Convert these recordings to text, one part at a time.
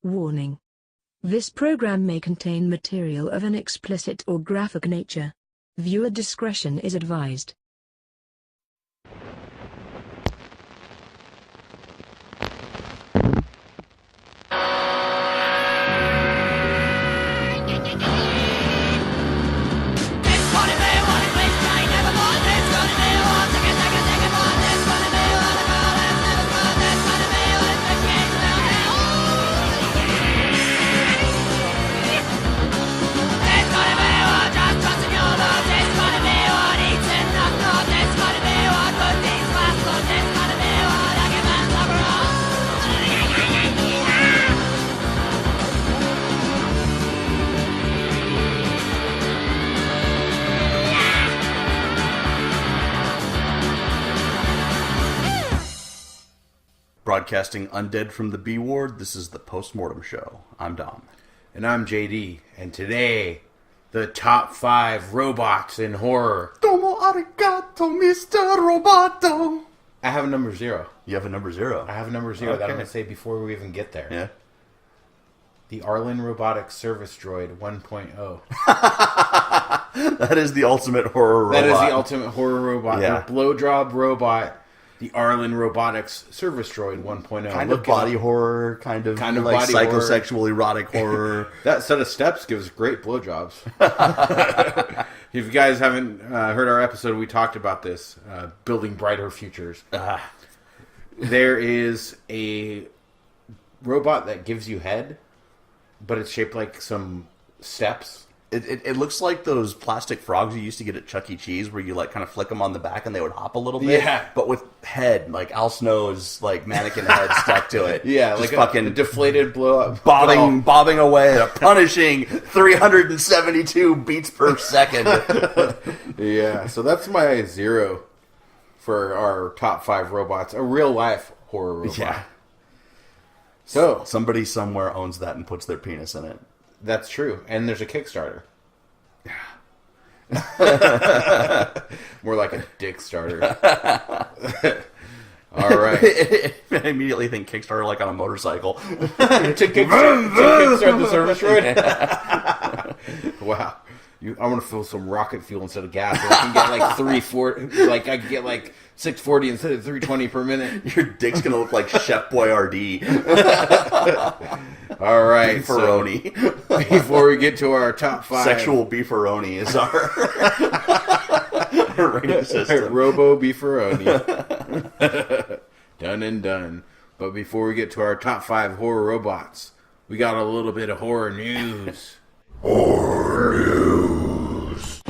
Warning. This program may contain material of an explicit or graphic nature. Viewer discretion is advised. Broadcasting undead from the B Ward, this is the Post-Mortem Show. I'm Dom. And I'm JD. And today, the top 5 robots in horror. Domo arigato, Mr. Roboto. I have a number 0. You have a number 0? I have a number 0 that I'm going to say before we even get there. Yeah. The Arlen Robotics Service Droid 1.0. That is the ultimate horror robot. That is the ultimate horror robot. Yeah. The blow job robot. The Arlen Robotics Service Droid 1.0. Kind of body horror, kind of like body psychosexual erotic horror. That set of steps gives great blowjobs. If you guys haven't heard our episode, we talked about this, building brighter futures. There is a robot that gives you head, but it's shaped like some steps. It looks like those plastic frogs you used to get at Chuck E. Cheese, where you like kind of flick them on the back and they would hop a little bit. Yeah, but with head, like Al Snow's like mannequin head stuck to it. Yeah, just like fucking a deflated blow up, bobbing away at a punishing 372 beats per second. Yeah, so that's my 0 for our top 5 robots. A real life horror robot. Yeah. So somebody somewhere owns that and puts their penis in it. That's true. And there's a Kickstarter. More like a dick starter. All right. I immediately think Kickstarter like on a motorcycle. to kickstart the service droid? Wow. I want to fill some rocket fuel instead of gas. So I can get like 340. Like I can get like 640 instead of 320 per minute. Your dick's gonna look like Chef Boyardee. All right, beefaroni. So before we get to our top 5, sexual beefaroni is our rating system. Robo beefaroni. Done and done. But before we get to our top 5 horror robots, we got a little bit of horror news. Horror news.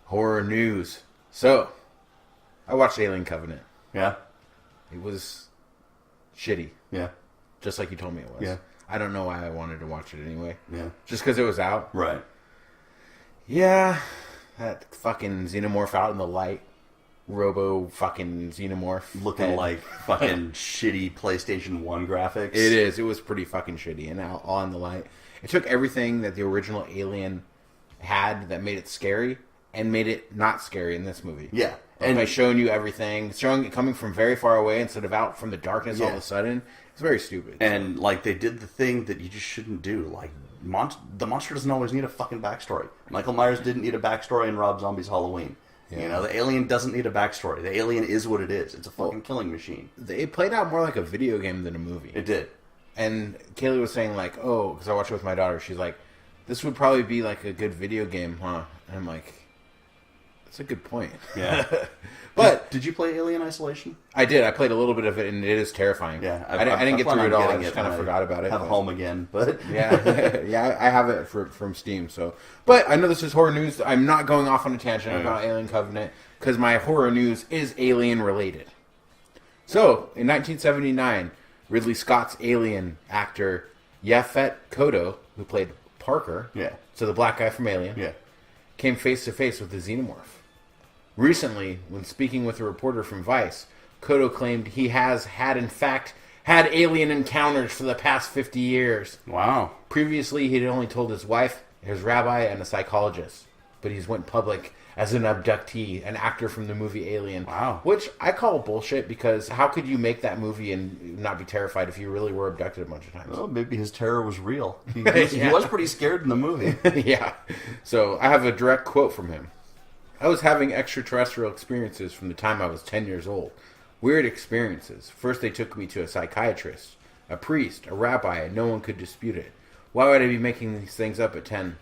Horror news. So, I watched Alien Covenant. Yeah. It was shitty. Yeah. Just like you told me it was. Yeah. I don't know why I wanted to watch it anyway. Yeah. Just because it was out. Right. Yeah. That fucking xenomorph out in the light. Robo fucking xenomorph. Looking like fucking shitty PlayStation 1 graphics. It is. It was pretty fucking shitty and all in the light. It took everything that the original Alien had that made it scary and made it not scary in this movie. Yeah. And by showing you everything, showing it coming from very far away instead of out from the darkness all of a sudden, it's very stupid. And, like, they did the thing that you just shouldn't do. Like, the monster doesn't always need a fucking backstory. Michael Myers didn't need a backstory in Rob Zombie's Halloween. Yeah. You know, the alien doesn't need a backstory. The alien is what it is. It's a fucking killing machine. It played out more like a video game than a movie. It did. And Kaylee was saying, like, oh, because I watched it with my daughter, she's like, this would probably be like a good video game, huh? And I'm like, that's a good point. Yeah. But did you play Alien Isolation? I did. I played a little bit of it, and it is terrifying. Yeah, I didn't get through it all. I just kind of forgot about it. Have a home again, but yeah, yeah, I have it from Steam. So, but I know this is horror news. I'm not going off on a tangent about Alien Covenant because my horror news is alien related. So, in 1979, Ridley Scott's Alien actor Yaphet Kotto, who played Parker, so the black guy from Alien, came face to face with the xenomorph. Recently, when speaking with a reporter from Vice, Kotto claimed he has in fact had alien encounters for the past 50 years. Wow. Previously, he had only told his wife, his rabbi, and a psychologist. but he's went public as an abductee, an actor from the movie Alien. Wow. Which I call bullshit, because how could you make that movie and not be terrified if you really were abducted a bunch of times? Well, maybe his terror was real. He was pretty scared in the movie. Yeah. So I have a direct quote from him. I was having extraterrestrial experiences from the time I was 10 years old. Weird experiences. First they took me to a psychiatrist, a priest, a rabbi, and no one could dispute it. Why would I be making these things up at 10?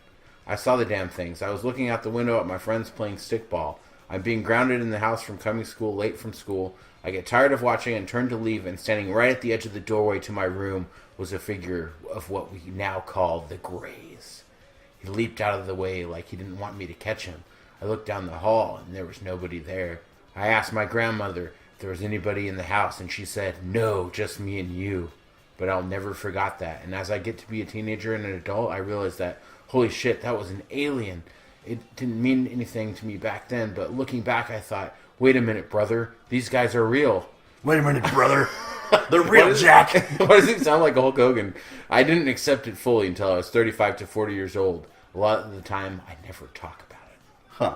I saw the damn things. I was looking out the window at my friends playing stickball. I'm being grounded in the house from coming school late from school. I get tired of watching and turn to leave, and standing right at the edge of the doorway to my room was a figure of what we now call the Greys. He leaped out of the way like he didn't want me to catch him. I looked down the hall, and there was nobody there. I asked my grandmother if there was anybody in the house, and she said, no, just me and you. But I'll never forget that. And as I get to be a teenager and an adult, I realized that, holy shit, that was an alien. It didn't mean anything to me back then, but looking back, I thought, wait a minute, brother, these guys are real. Wait a minute, brother. They're real, Jack. Why does it sound like Hulk Hogan? I didn't accept it fully until I was 35 to 40 years old. A lot of the time, I never talk about it. Huh.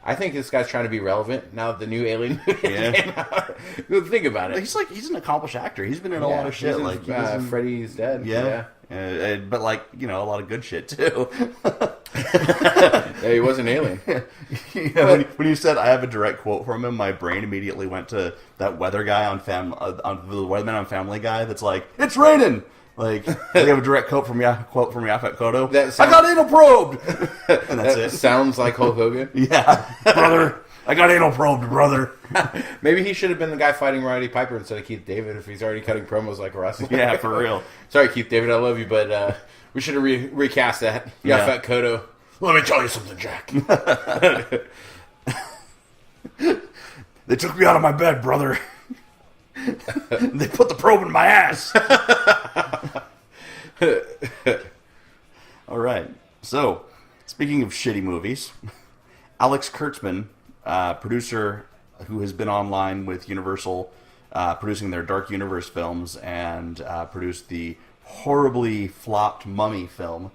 I think this guy's trying to be relevant now that the new Alien movie came out. Think about it. He's an accomplished actor. He's been in a lot of shit. Like Freddy's Dead. Yeah. But a lot of good shit too. Yeah, he was an alien. When you said I have a direct quote from him, my brain immediately went to that weather guy on the weatherman on Family Guy. That's like, it's raining. Like, they have a direct quote from Yaphet Kotto. I got anal probed, and that's it. Sounds like Hulk Hogan. Yeah, brother. I got anal probed, brother. Maybe he should have been the guy fighting Roddy Piper instead of Keith David if he's already cutting promos like a wrestler. Yeah, for real. Sorry, Keith David, I love you, but we should have recast that. Yaphet Kotto. Let me tell you something, Jack. They took me out of my bed, brother. They put the probe in my ass. All right. So, speaking of shitty movies, Alex Kurtzman, producer who has been online with Universal, producing their Dark Universe films, and produced the horribly flopped Mummy film.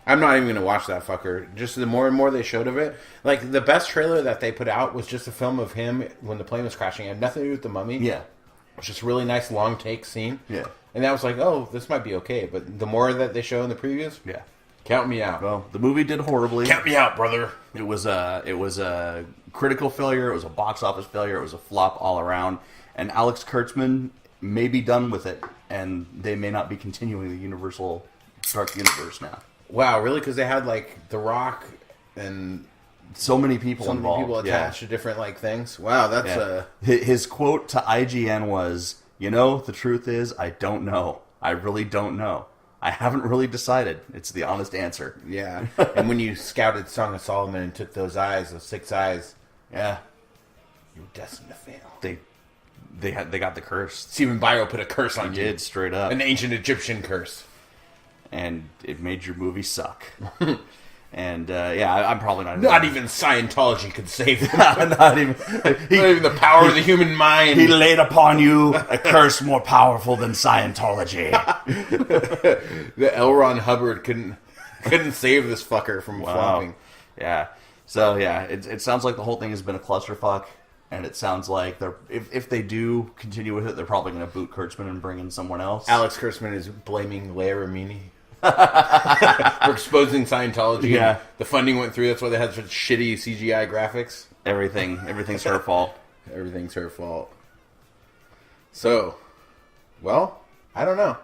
I'm not even going to watch that fucker. Just the more and more they showed of it. Like, the best trailer that they put out was just a film of him when the plane was crashing. It had nothing to do with the Mummy. Yeah. It's just a really nice long take scene. Yeah. And I was like, oh, this might be okay. But the more that they show in the previews, yeah, count me out. Well, the movie did horribly. Count me out, brother. It was a critical failure. It was a box office failure. It was a flop all around. And Alex Kurtzman may be done with it, and they may not be continuing the Universal Dark Universe now. Wow, really? Because they had like The Rock and so many people involved. So many people attached to different like things. Wow, that's his quote to IGN was, the truth is, I don't know. I really don't know. I haven't really decided. It's the honest answer. Yeah. And when you scouted Song of Solomon and took those 6 eyes, yeah, you were destined to fail. They got the curse. Stephen Biro put a curse on you. He did, straight up. An ancient Egyptian curse. And it made your movie suck. And I'm probably not even Scientology could save him. not even the power of the human mind. He laid upon you a curse more powerful than Scientology. The L. Ron Hubbard couldn't save this fucker from flopping. Yeah. So it sounds like the whole thing has been a clusterfuck, and it sounds like if they do continue with it, they're probably going to boot Kurtzman and bring in someone else. Alex Kurtzman is blaming Leia Remini. For exposing Scientology. Yeah. The funding went through. That's why they had such shitty CGI graphics. Everything's her fault. Everything's her fault. So, well, I don't know.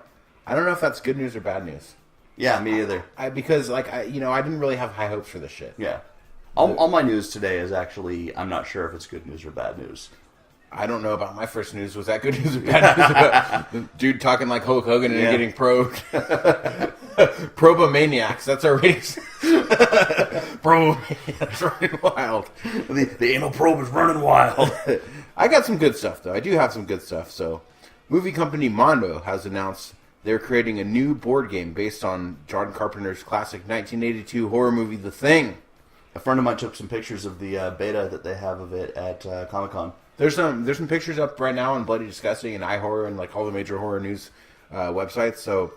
I don't know if that's good news or bad news. Yeah, me either. Because I didn't really have high hopes for this shit. Yeah. All my news today is actually, I'm not sure if it's good news or bad news. I don't know about my first news. Was that good news or bad news? Dude talking like Hulk Hogan and getting probed. Probomaniacs. That's our race. Probomaniacs running wild. The anal probe is running wild. I got some good stuff, though. I do have some good stuff. So, movie company Mondo has announced they're creating a new board game based on John Carpenter's classic 1982 horror movie, The Thing. A friend of mine took some pictures of the beta that they have of it at Comic-Con. There's some pictures up right now on Bloody Disgusting and iHorror and like all the major horror news websites. So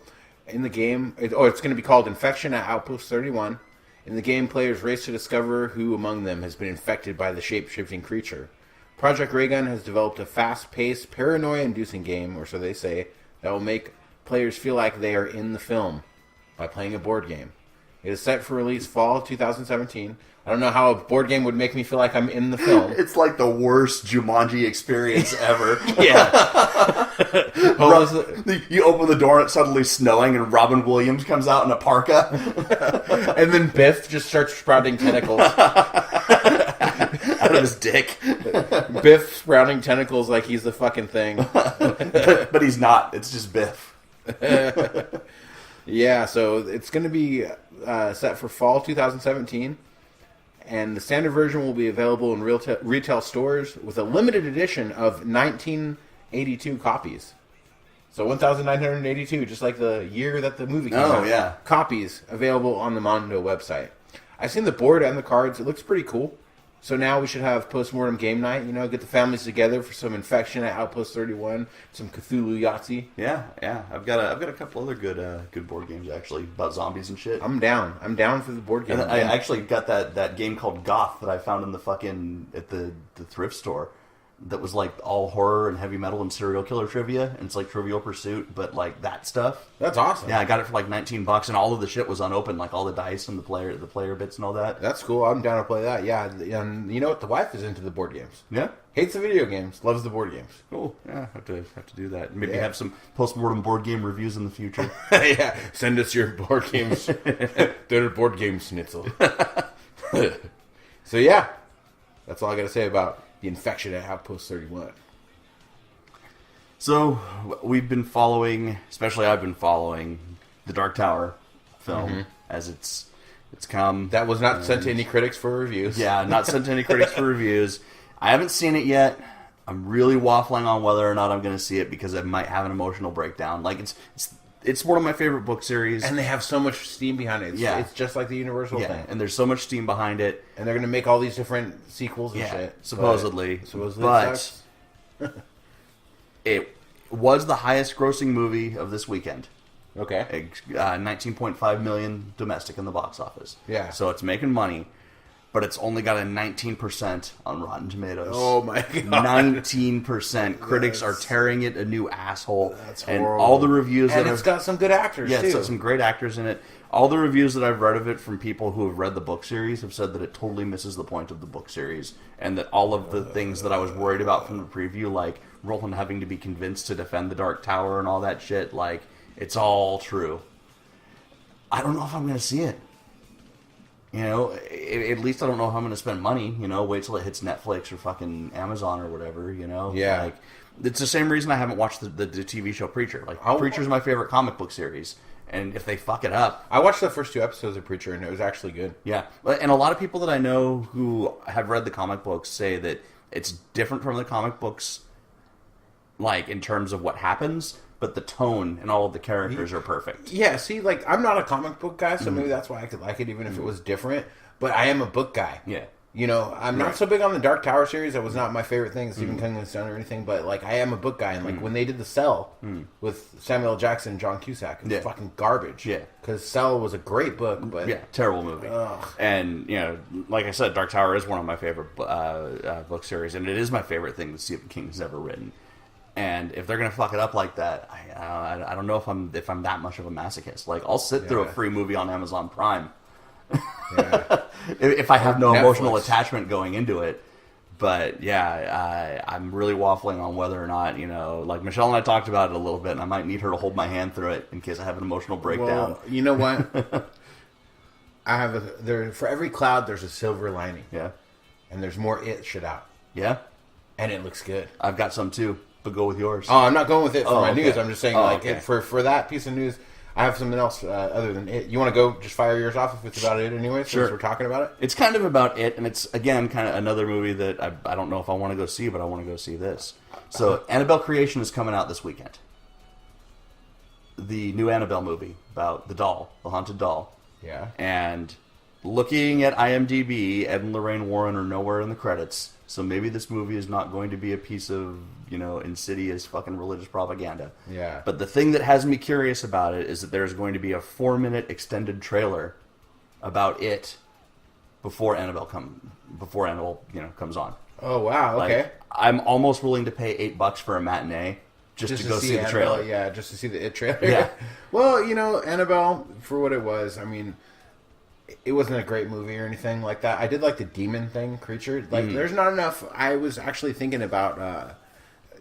in the game, it's going to be called Infection at Outpost 31. In the game, players race to discover who among them has been infected by the shape-shifting creature. Project Raygun has developed a fast-paced, paranoia-inducing game, or so they say, that will make players feel like they are in the film by playing a board game. It is set for release fall 2017. I don't know how a board game would make me feel like I'm in the film. It's like the worst Jumanji experience ever. Yeah. You open the door and it's suddenly snowing and Robin Williams comes out in a parka. And then Biff just starts sprouting tentacles. Out of his dick. Biff sprouting tentacles like he's the fucking thing. But he's not. It's just Biff. Yeah, so it's going to be set for fall 2017. And the standard version will be available in retail stores with a limited edition of 1982 copies. So 1,982, just like the year that the movie came out. Yeah. Copies available on the Mondo website. I've seen the board and the cards. It looks pretty cool. So now we should have post-mortem game night. You know, get the families together for some Infection at Outpost 31, some Cthulhu Yahtzee. Yeah. I've got a couple other good board games actually about zombies and shit. I'm down. I'm down for the board game. And I actually got that game called Goth that I found in at the thrift store. That was like all horror and heavy metal and serial killer trivia, and it's like Trivial Pursuit, but like that stuff. That's awesome. Yeah, I got it for like $19, and all of the shit was unopened, like all the dice and the player bits and all that. That's cool. I'm down to play that. Yeah, and you know what? The wife is into the board games. Yeah, hates the video games, loves the board games. Cool. Yeah, have to do that. Maybe have some post-mortem board game reviews in the future. Yeah, send us your board games. They're board game schnitzel. So yeah, that's all I got to say about the Infection at Outpost 31. So, we've been following, especially I've been following, the Dark Tower film as it's come. That was not sent to any critics for reviews. Yeah, not sent to any critics for reviews. I haven't seen it yet. I'm really waffling on whether or not I'm going to see it because I might have an emotional breakdown. Like, it's one of my favorite book series. And they have so much steam behind it. It's just like the Universal thing. And there's so much steam behind it. And they're going to make all these different sequels and shit. Supposedly. But it was the highest grossing movie of this weekend. Okay. 19.5 million domestic in the box office. Yeah. So it's making money. But it's only got a 19% on Rotten Tomatoes. Oh my god. 19%. Critics are tearing it a new asshole. That's and horrible. all the reviews and it's got some good actors, too. It's got some great actors in it. All the reviews that I've read of it from people who have read the book series have said that it totally misses the point of the book series. And that all of the things that I was worried about from the preview, like Roland having to be convinced to defend the Dark Tower and all that shit, like, it's all true. I don't know if I'm going to see it. You know, at least I don't know how I'm going to spend money. You know, wait till it hits Netflix or fucking Amazon or whatever. You know, yeah. Like, it's the same reason I haven't watched the TV show Preacher. Like, Preacher's my favorite comic book series, and if they fuck it up, I watched the first 2 episodes of Preacher, and it was actually good. Yeah, and a lot of people that I know who have read the comic books say that it's different from the comic books, like in terms of what happens. But the tone and all of the characters are perfect. Yeah, see, like, I'm not a comic book guy, so maybe that's why I could like it, even if it was different. But I am a book guy. Yeah. You know, I'm not so big on the Dark Tower series. That was not my favorite thing, Stephen King's done or anything. But, like, I am a book guy. And, like, when they did The Cell with Samuel L. Jackson and John Cusack, it was fucking garbage. Yeah. Because Cell was a great book, but... Yeah, terrible movie. Ugh. And, you know, like I said, Dark Tower is one of my favorite book series. And it is my favorite thing that Stephen King's ever written. And if they're gonna fuck it up like that, I don't know if I'm that much of a masochist. Like, I'll sit through a free movie on Amazon Prime if I have no emotional attachment going into it. But yeah, I'm really waffling on whether or not, you know, like Michelle and I talked about it a little bit, and I might need her to hold my hand through it in case I have an emotional breakdown. Well, you know what? I have for every cloud there's a silver lining. Yeah, and there's more shit out. Yeah, and it looks good. I've got some too. But go with yours. Oh, I'm not going with it for my news. I'm just saying, for that piece of news, I have something else other than it. You want to go just fire yours off if it's about it anyway, since we're talking about it? It's kind of about it, and it's, again, kind of another movie that I don't know if I want to go see, but I want to go see this. So, Annabelle Creation is coming out this weekend. The new Annabelle movie about the doll, the haunted doll. Yeah. And looking at IMDb, Ed and Lorraine Warren are nowhere in the credits. So maybe this movie is not going to be a piece of, you know, insidious fucking religious propaganda. Yeah. But the thing that has me curious about it is that there's going to be a 4-minute extended trailer about it before Annabelle comes on. Oh wow, okay. Like, I'm almost willing to pay $8 for a matinee just to go see the trailer. Yeah, just to see the It trailer. Yeah. Well, Annabelle, for what it was, I mean, it wasn't a great movie or anything like that. I did like the demon thing, creature. Like, there's not enough. I was actually thinking about,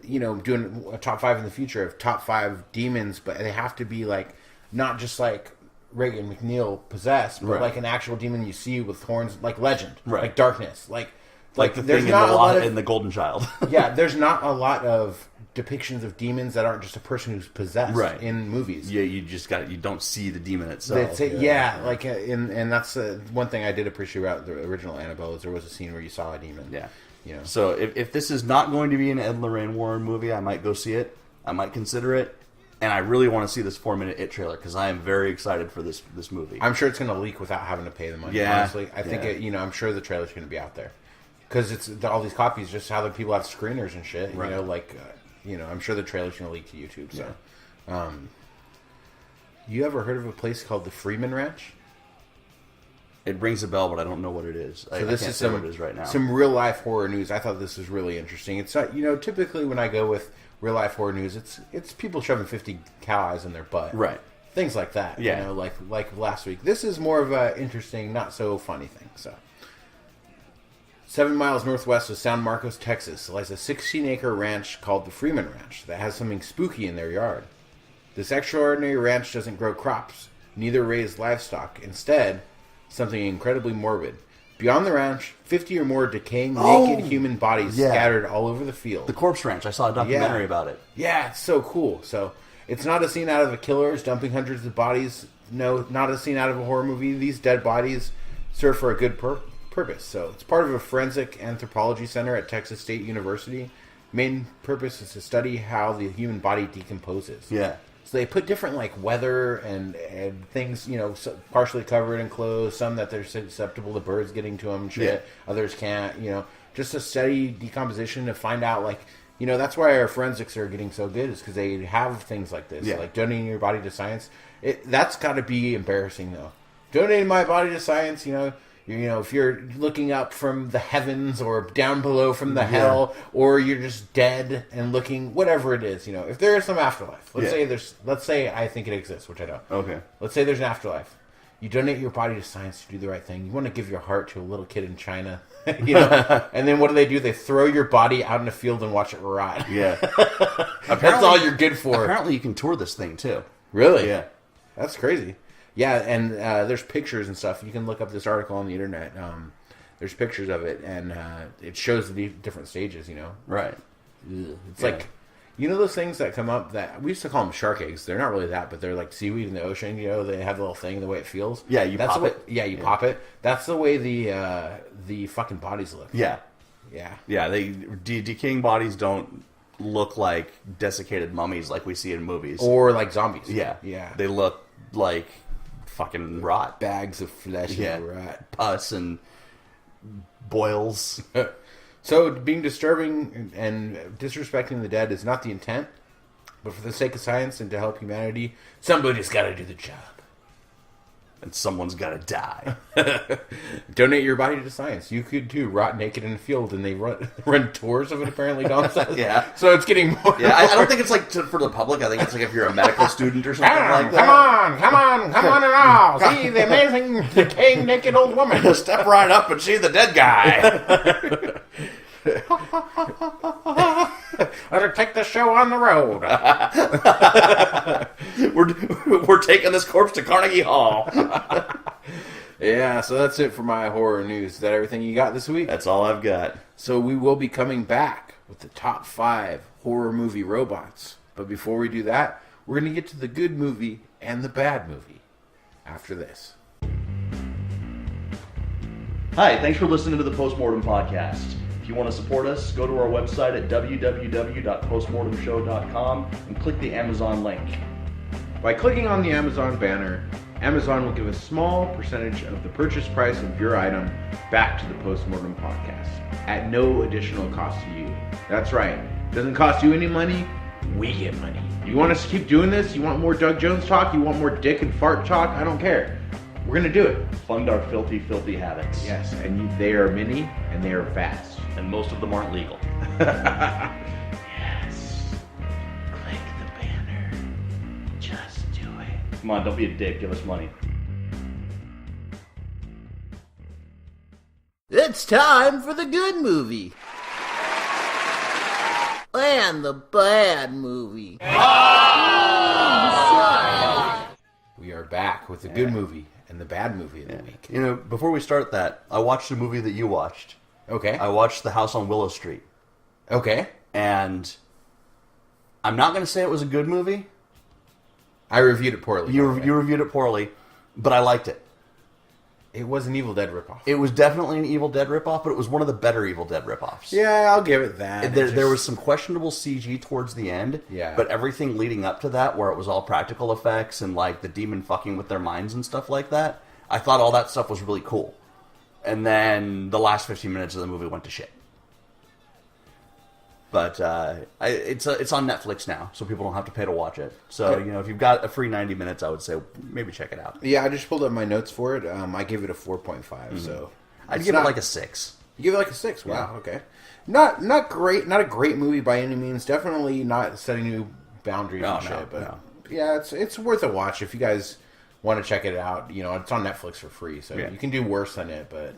doing a top 5 in the future of top 5 demons, but they have to be like not just like Reagan McNeil possessed, but like an actual demon you see with horns, like Legend, like Darkness, like the there's thing not in the Golden Child. Yeah, there's not a lot of depictions of demons that aren't just a person who's possessed in movies. Yeah, you don't see the demon itself. And that's one thing I did appreciate about the original Annabelle is there was a scene where you saw a demon. Yeah. You know. So if this is not going to be an Ed and Lorraine Warren movie, I might go see it. I might consider it. And I really want to see this 4-minute It trailer because I am very excited for this movie. I'm sure it's going to leak without having to pay the money. Yeah, honestly, I think I'm sure the trailer's going to be out there because it's all these copies. Just how the people have screeners and shit. Right. I'm sure the trailer's going to leak to YouTube. So, you ever heard of a place called the Freeman Ranch? It rings a bell, but I don't know what it is. So this is what it is right now. Some real life horror news. I thought this was really interesting. It's not, typically when I go with real life horror news, it's people shoving 50 cow eyes in their butt, right? Things like that. Yeah, like last week. This is more of a interesting, not so funny thing. So, 7 miles northwest of San Marcos, Texas, lies a 16-acre ranch called the Freeman Ranch that has something spooky in their yard. This extraordinary ranch doesn't grow crops, neither raise livestock. Instead, something incredibly morbid. Beyond the ranch, 50 or more decaying, naked human bodies scattered all over the field. The Corpse Ranch. I saw a documentary about it. Yeah, it's so cool. So, it's not a scene out of a killer's dumping hundreds of bodies. No, not a scene out of a horror movie. These dead bodies serve for a good purpose. So, it's part of a forensic anthropology center at Texas State University. Main purpose is to study how the human body decomposes. Yeah. So they put different weather and things, partially covered in clothes. Some that they're susceptible to birds getting to them and shit. Yeah. Others can't. Just to study decomposition to find out that's why our forensics are getting so good is because they have things like this. Yeah. Like donating your body to science. That's got to be embarrassing though. Donating my body to science, if you're looking up from the heavens or down below from the hell, or you're just dead and looking, whatever it is, if there is some afterlife, let's say I think it exists, which I don't. Okay. Let's say there's an afterlife. You donate your body to science to do the right thing. You want to give your heart to a little kid in China, and then what do? They throw your body out in a field and watch it rot. Yeah. That's all you're good for. Apparently you can tour this thing too. Really? Yeah. That's crazy. Yeah, and there's pictures and stuff. You can look up this article on the internet. There's pictures of it, and it shows the different stages, Right. It's like, those things that come up that, we used to call them shark eggs. They're not really that, but they're like seaweed in the ocean, they have a little thing, the way it feels. Yeah, you pop it. Yeah, you pop it. That's the way the fucking bodies look. Yeah. Yeah. Yeah, decaying bodies don't look like desiccated mummies like we see in movies. Or like zombies. Yeah. Yeah. They look like fucking rot. Bags of flesh and rot. Pus and boils. So, being disturbing and disrespecting the dead is not the intent, but for the sake of science and to help humanity, somebody's got to do the job. And someone's got to die. Donate your body to science. You could too. Rot naked in a field, and they run tours of it. Apparently, Dom says. Yeah. So it's getting more. Yeah, I don't think it's for the public. I think it's if you're a medical student or something like that. Come on and all. See the amazing decaying naked old woman. Step right up and see the dead guy. Let's take the show on the road. We're taking this corpse to Carnegie Hall. Yeah, so that's it for my horror news. Is that everything you got this week? That's all I've got. So we will be coming back with the top 5 horror movie robots. But before we do that, we're going to get to the good movie and the bad movie after this. Hi, thanks for listening to the Postmortem Podcast. If you want to support us, go to our website at www.postmortemshow.com and click the Amazon link. By clicking on the Amazon banner, Amazon will give a small percentage of the purchase price of your item back to the Postmortem Podcast at no additional cost to you. That's right. It doesn't cost you any money. We get money. You want us to keep doing this? You want more Doug Jones talk? You want more dick and fart talk? I don't care. We're going to do it. Fund our filthy, filthy habits. Yes, and they are many, and they are fast. And most of them aren't legal. Yes. Click the banner. Just do it. Come on, don't be a dick. Give us money. It's time for the good movie. And the bad movie. We are back with the good movie and the bad movie of the week. You know, before we start that, I watched a movie that you watched. Okay. I watched The House on Willow Street. Okay. And I'm not going to say it was a good movie. I reviewed it poorly. You reviewed it poorly, but I liked it. It was an Evil Dead ripoff. It was definitely an Evil Dead ripoff, but it was one of the better Evil Dead ripoffs. Yeah, I'll give it that. There was some questionable CG towards the end, Yeah. but everything leading up to that, where it was all practical effects and like the demon fucking with their minds and stuff like that, I thought all that stuff was really cool. And then the last 15 minutes of the movie went to shit. But it's on Netflix now, so people don't have to pay to watch it. So, you know, if you've got a free 90 minutes, I would say maybe check it out. Yeah, I just pulled up my notes for it. I gave it a 4.5, so... I'd give it like a 6. You give it like a 6? Wow, okay. Not great, not a great movie by any means. Definitely not setting new boundaries and shit. But yeah, it's worth a watch if you guys want to check it out. You know, it's on Netflix for free, so you can do worse than it, but...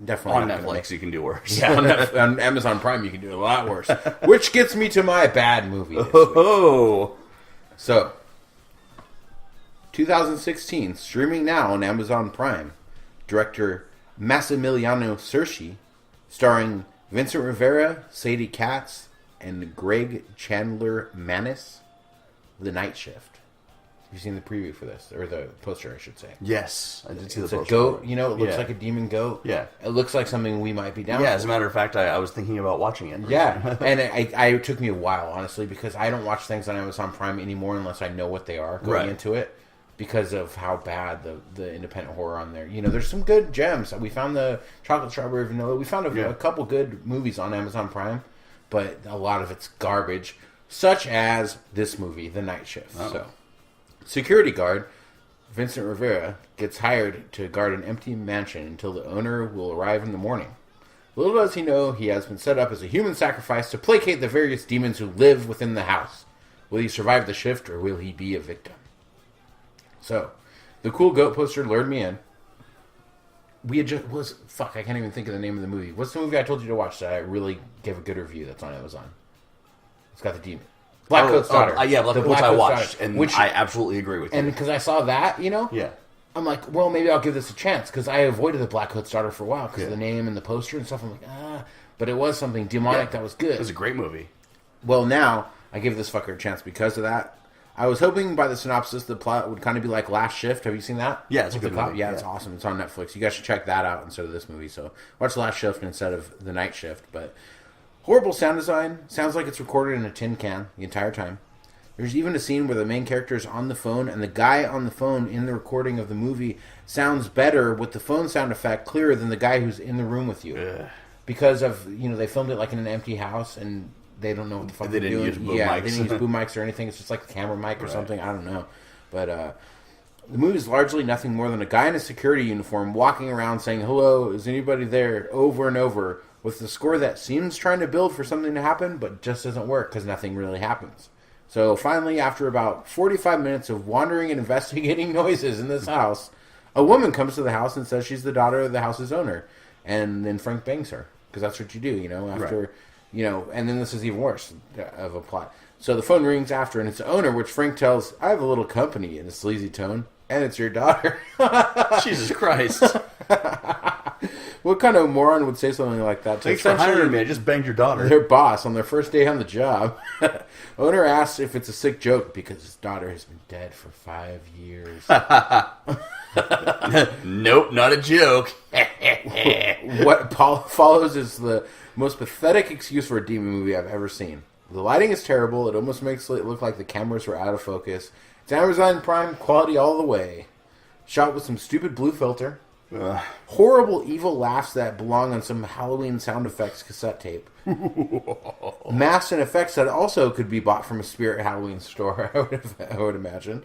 Definitely on Netflix, you can do worse. Yeah, on Amazon Prime, you can do a lot worse. Which gets me to my bad movie this week. Oh, so 2016, streaming now on Amazon Prime. Director Massimiliano Cerci, starring Vincent Rivera, Sadie Katz, and Greg Chandler Manis. The Night Shift. Have you seen the preview for this? Or the poster, I should say. yes, I did see the It's a poster. goat, you know, it looks like a demon goat. Yeah. It looks like something we might be down Yeah, for. as a matter of fact, I was thinking about watching it. Yeah, and it took me a while, honestly, because I don't watch things on Amazon Prime anymore unless I know what they are going into it, because of how bad the independent horror on there. You know, there's some good gems. We found the Chocolate Strawberry Vanilla. We found a couple good movies on Amazon Prime, but a lot of it's garbage, such as this movie, The Night Shift. Oh. So, security guard Vincent Rivera gets hired to guard an empty mansion until the owner will arrive in the morning. Little does he know, he has been set up as a human sacrifice to placate the various demons who live within the house. Will he survive the shift, or will he be a victim? So, the cool goat poster lured me in. We had just... I can't even think of the name of the movie. What's the movie I told you to watch that I really gave a good review that's on Amazon? It's got the demon. Black Coat's Daughter. Yeah, which I Coat's watched, Daughter, and I absolutely agree with you. And because I saw that, you know? Yeah. I'm like, well, maybe I'll give this a chance, because I avoided the Black Coat's Daughter for a while, because of the name and the poster and stuff. I'm like, but it was something demonic that was good. It was a great movie. Well, now, I give this fucker a chance because of that. I was hoping by the synopsis the plot would kind of be like Last Shift. Have you seen that? Yeah, it's a good movie. Yeah, it's awesome. It's on Netflix. You guys should check that out instead of this movie. So watch Last Shift instead of The Night Shift. But horrible sound design. Sounds like it's recorded in a tin can the entire time. There's even a scene where the main character is on the phone, and the guy on the phone in the recording of the movie sounds better with the phone sound effect clearer than the guy who's in the room with you. Ugh. Because of, they filmed it like in an empty house, and they don't know what the fuck they're doing. Use boom They mics. didn't use boom mics or anything. It's just like the camera mic or something. I don't know. But the movie is largely nothing more than a guy in a security uniform walking around saying, "Hello, is anybody there?" over and over, with the score that seems trying to build for something to happen, but just doesn't work because nothing really happens. So finally, after about 45 minutes of wandering and investigating noises in this house, a woman comes to the house and says she's the daughter of the house's owner. And then Frank bangs her, because that's what you do, after, and then this is even worse of a plot. So the phone rings after, and it's the owner, which Frank tells, "I have a little company," in a sleazy tone, and it's your daughter. Jesus Christ. What kind of moron would say something like that? Thanks for hiring me. I just banged your daughter. Their boss on their first day on the job. Owner asks if it's a sick joke because his daughter has been dead for 5 years. Nope, not a joke. What follows is the most pathetic excuse for a demon movie I've ever seen. The lighting is terrible. It almost makes it look like the cameras were out of focus. It's Amazon Prime quality all the way. Shot with some stupid blue filter. Horrible evil laughs that belong on some Halloween sound effects cassette tape. Masks and effects that also could be bought from a Spirit Halloween store, I would imagine.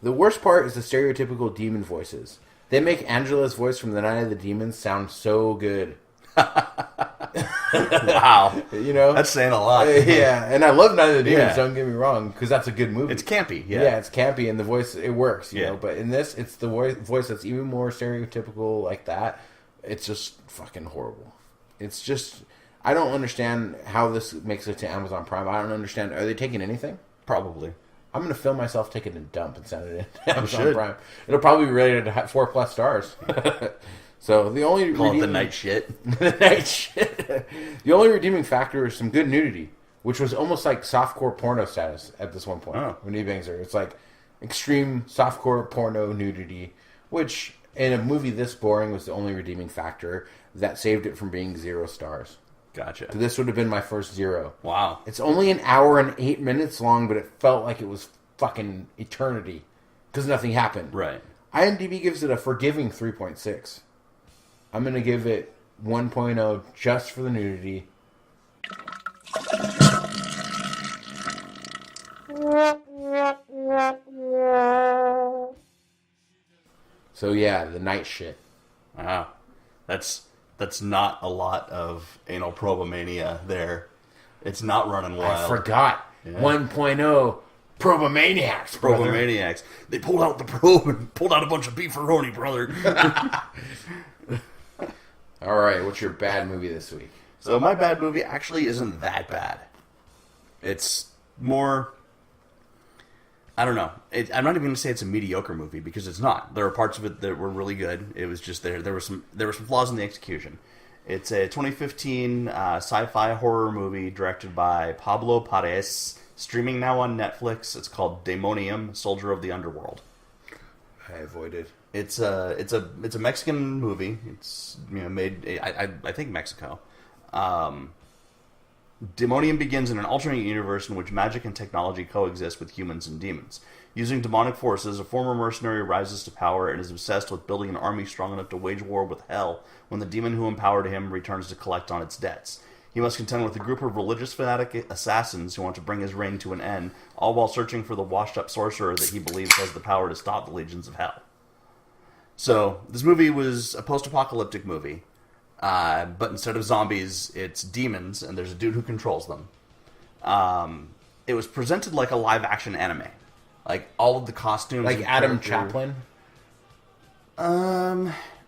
The worst part is the stereotypical demon voices. They make Angela's voice from The Night of the Demons sound so good. Wow. You know? That's saying a lot. Yeah, and I love Night of the Demons, Yeah. don't get me wrong, because that's a good movie. It's campy, yeah. Yeah, it's campy, and the voice, it works, you Yeah. know? But in this, it's the voice that's even more stereotypical like that. It's just fucking horrible. It's just... I don't understand how this makes it to Amazon Prime. I don't understand. Are they taking anything? Probably. I'm going to film myself taking a dump and send it in Amazon should. Prime. It'll probably be rated at 4+ stars. So the only Call it the night shit. the night shit. The only redeeming factor is some good nudity, which was almost like softcore porno status at this one point. Oh. When he bangs her, it's like extreme softcore porno nudity, which in a movie this boring was the only redeeming factor that saved it from being 0 stars. Gotcha. This would have been my first 0. Wow. It's only an hour and 8 minutes long, but it felt like it was fucking eternity because nothing happened. Right. IMDb gives it a forgiving 3.6. I'm going to give it 1.0 just for the nudity. So yeah, the night shit. Wow. That's not a lot of anal probomania there. It's not running wild. I forgot. Yeah. 1.0 Probomaniacs, brother. Probomaniacs. They pulled out the probe and pulled out a bunch of beefaroni, brother. All right, what's your bad movie this week? So my bad movie actually isn't that bad. It's more... I don't know. I'm not even going to say it's a mediocre movie because it's not. There are parts of it that were really good. It was just there were some flaws in the execution. It's a 2015 sci-fi horror movie directed by Pablo Pares, streaming now on Netflix. It's called Demonium: Soldier of the Underworld. I avoided. It's a Mexican movie. It's made I think Mexico. Demonium begins in an alternate universe in which magic and technology coexist with humans and demons. Using demonic forces, a former mercenary rises to power and is obsessed with building an army strong enough to wage war with hell when the demon who empowered him returns to collect on its debts. He must contend with a group of religious fanatic assassins who want to bring his reign to an end, all while searching for the washed-up sorcerer that he believes has the power to stop the legions of hell. So, this movie was a post-apocalyptic movie. But instead of zombies, it's demons, and there's a dude who controls them. It was presented like a live-action anime. Like, all of the costumes... Like Adam Chaplin?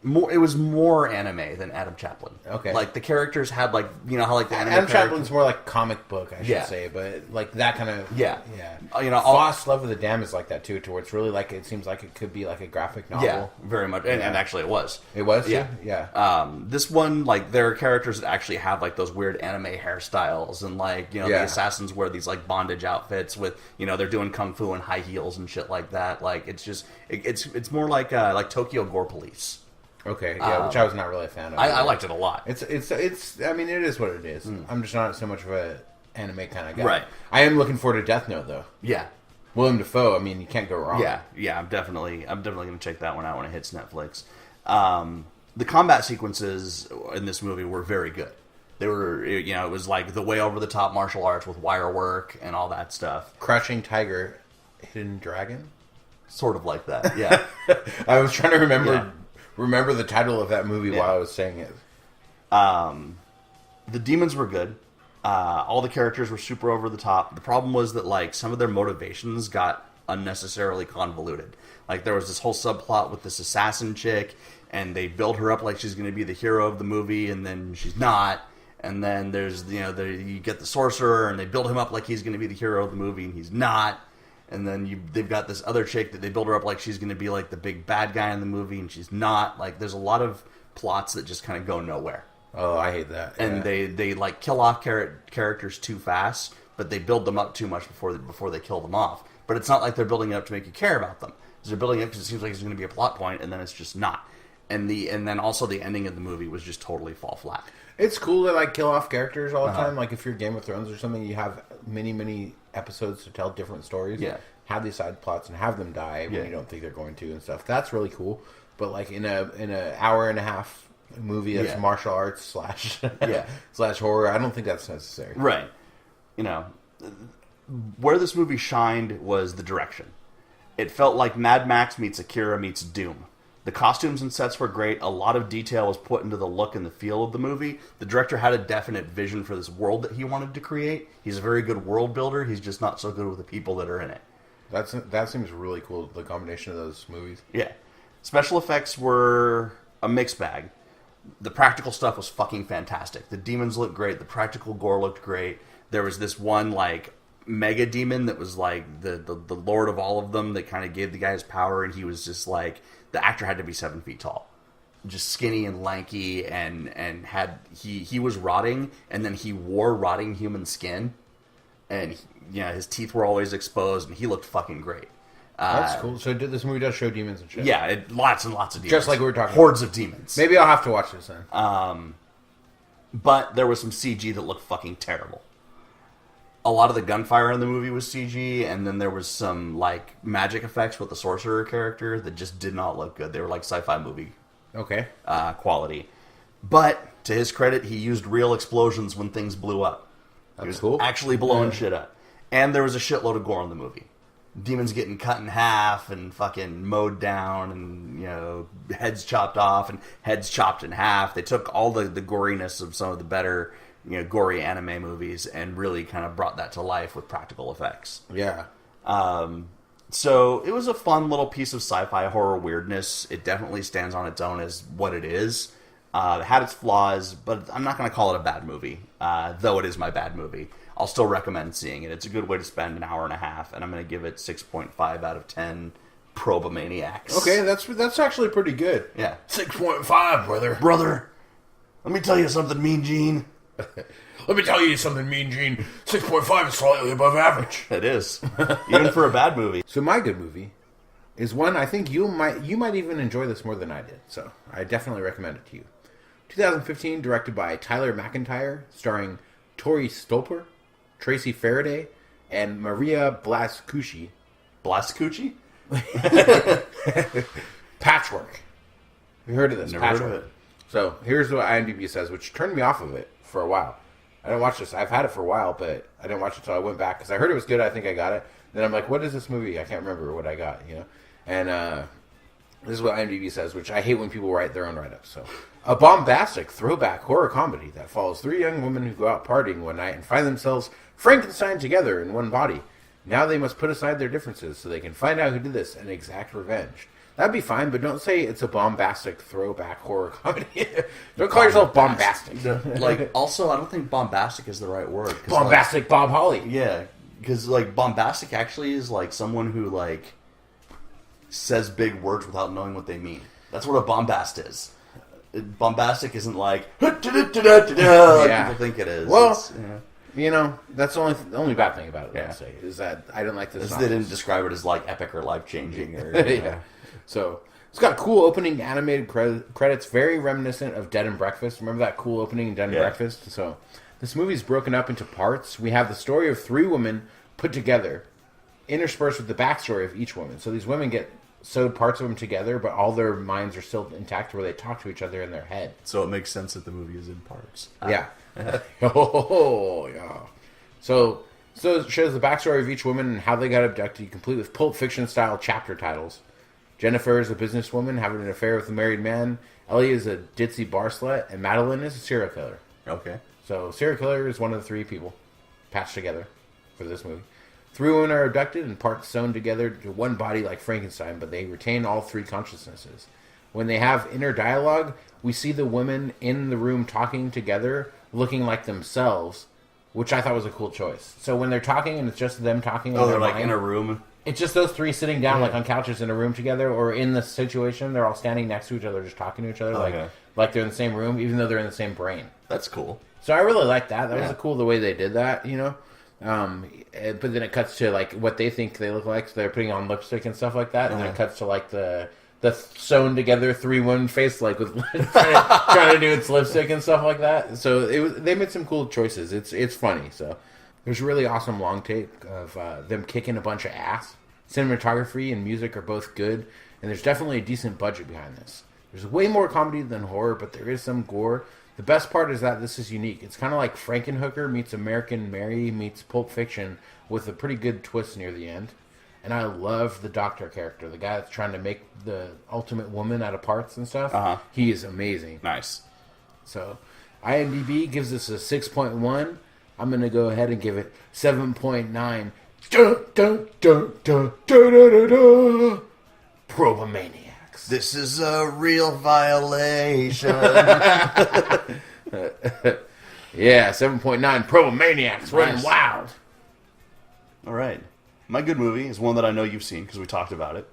It was more anime than Adam Chaplin. Okay. Like, the characters had, like, you know how, like, the anime Adam characters... Chaplin's more like comic book, I should Yeah. say, but like that kind of... Yeah. Yeah. You know, Lost Love of the Dam is like that, too, to where it's really like... It seems like it could be like a graphic novel. Yeah, very much. And actually it was. It was, too? Yeah. Yeah. This one, like, there are characters that actually have, like, those weird anime hairstyles, and, like, you know, the assassins wear these, like, bondage outfits with, you know, they're doing kung fu and high heels and shit like that. Like, it's just, it's more like Tokyo Gore Police. Okay, yeah, which I was not really a fan of. I liked it a lot. It's. I mean, it is what it is. I'm just not so much of a anime kind of guy. Right. I am looking forward to Death Note, though. Yeah. Willem Dafoe, I mean, you can't go wrong. Yeah, I'm definitely going to check that one out when it hits Netflix. The combat sequences in this movie were very good. They were, you know, it was like the way over the top martial arts with wire work and all that stuff. Crouching Tiger, Hidden Dragon? Sort of like that, yeah. I was trying to remember the title of that movie while I was saying it. The demons were good. All the characters were super over the top. The problem was that, like, some of their motivations got unnecessarily convoluted. Like, there was this whole subplot with this assassin chick, and they build her up like she's going to be the hero of the movie, and then she's not. And then there's, you know, you get the sorcerer, and they build him up like he's going to be the hero of the movie, and he's not. And then they've got this other chick that they build her up like she's going to be like the big bad guy in the movie, and she's not. Like, there's a lot of plots that just kind of go nowhere. Oh, I hate that. Yeah. And they like kill off characters too fast, but they build them up too much before they kill them off. But it's not like they're building it up to make you care about them. They're building it because it seems like it's going to be a plot point, and then it's just not. And then also the ending of the movie was just totally fall flat. It's cool to like kill off characters all the time. Like if you're Game of Thrones or something, you have many episodes to tell different stories. Yeah. Have these side plots and have them die when you don't think they're going to and stuff. That's really cool. But like in a hour and a half movie that's martial arts slash horror, I don't think that's necessary. Right. You know, where this movie shined was the direction. It felt like Mad Max meets Akira meets Doom. The costumes and sets were great. A lot of detail was put into the look and the feel of the movie. The director had a definite vision for this world that he wanted to create. He's a very good world builder. He's just not so good with the people that are in it. That seems really cool, the combination of those movies. Yeah. Special effects were a mixed bag. The practical stuff was fucking fantastic. The demons looked great. The practical gore looked great. There was this one, like, mega demon that was, like, the lord of all of them that kind of gave the guy his power, and he was just, like... The actor had to be 7 feet tall. Just skinny and lanky, and had... He was rotting, and then he wore rotting human skin. And, his teeth were always exposed, and he looked fucking great. That's cool. So this movie does show demons and shit. Yeah, lots and lots of demons. Just like we were talking Hordes about. of demons. Maybe I'll have to watch this then. But there was some CG that looked fucking terrible. A lot of the gunfire in the movie was CG, and then there was some, like, magic effects with the sorcerer character that just did not look good. They were like sci-fi movie quality. But, to his credit, he used real explosions when things blew up. That's cool. Actually blowing shit up. And there was a shitload of gore in the movie. Demons getting cut in half and fucking mowed down and, heads chopped off and heads chopped in half. They took all the goriness of some of the better, gory anime movies and really kind of brought that to life with practical effects. Yeah. So it was a fun little piece of sci-fi horror weirdness. It definitely stands on its own as what it is. It had its flaws, but I'm not going to call it a bad movie, though it is my bad movie. I'll still recommend seeing it. It's a good way to spend an hour and a half, and I'm going to give it 6.5 out of 10 Probomaniacs. Okay, that's actually pretty good. Yeah. 6.5, brother. Brother, let me tell you something, Mean Gene. Let me tell you something, Mean Gene. 6.5 is slightly above average. It is. Even for a bad movie. So my good movie is one I think you might even enjoy this more than I did. So I definitely recommend it to you. 2015, directed by Tyler McIntyre, starring Tori Stolper, Tracy Faraday, and Maria Blascucci. Blascucci? Patchwork. Have you heard of this? Never Patchwork. heard of it. So here's what IMDb says, which turned me off of it for a while. I didn't watch this. I've had it for a while, but I didn't watch it until I went back because I heard it was good. I think I got it. Then I'm like, what is this movie? I can't remember what I got, And this is what IMDb says, which I hate when people write their own write-ups. So, a bombastic throwback horror comedy that follows 3 young women who go out partying one night and find themselves Frankenstein together in one body. Now they must put aside their differences so they can find out who did this and exact revenge. That'd be fine, but don't say it's a bombastic throwback horror comedy. Don't call yourself bombastic. Also, I don't think bombastic is the right word. Bombastic Bob Holly. Yeah, because, bombastic actually is, someone who, says big words without knowing what they mean. That's what a bombast is. Bombastic isn't like people think it is. Well, that's the only bad thing about it, I'd say, is that I don't like this. They didn't describe it as, epic or life-changing. Or, yeah. So, it's got cool opening animated credits, very reminiscent of Dead and Breakfast. Remember that cool opening in Dead and Breakfast? So, this movie's broken up into parts. We have the story of 3 women put together, interspersed with the backstory of each woman. So, these women get sewed parts of them together, but all their minds are still intact where they talk to each other in their head. So, it makes sense that the movie is in parts. Yeah. Oh, yeah. So it shows the backstory of each woman and how they got abducted, complete with Pulp Fiction-style chapter titles. Jennifer is a businesswoman having an affair with a married man. Ellie is a ditzy bar slut. And Madeline is a serial killer. Okay. So, serial killer is one of the 3 people patched together for this movie. 3 women are abducted and parts sewn together to one body like Frankenstein, but they retain all 3 consciousnesses. When they have inner dialogue, we see the women in the room talking together, looking like themselves, which I thought was a cool choice. So when they're talking and it's just them talking, they're in a room. It's just those 3 sitting down on couches in a room together, or in the situation they're all standing next to each other, just talking to each other, like they're in the same room, even though they're in the same brain. That's cool. So I really liked that. That was cool the way they did that, But then it cuts to what they think they look like. So they're putting on lipstick and stuff like that, and then it cuts to the sewn together 3-1 face, with trying to do its lipstick and stuff like that. So they made some cool choices. It's funny. So there's a really awesome long take of them kicking a bunch of ass. Cinematography and music are both good, and there's definitely a decent budget behind this. There's way more comedy than horror, but there is some gore. The best part is that this is unique. It's kind of like Frankenhooker meets American Mary meets Pulp Fiction with a pretty good twist near the end. And I love the doctor character, the guy that's trying to make the ultimate woman out of parts and stuff. He is amazing. Nice. So, IMDb gives us a 6.1. I'm going to go ahead and give it 7.9. Dun, dun, dun, dun, dun, dun, dun. Probomaniacs. This is a real violation. Yeah, 7.9. Probomaniacs running Nice. wild. All right. My good movie is one that I know you've seen because we talked about it.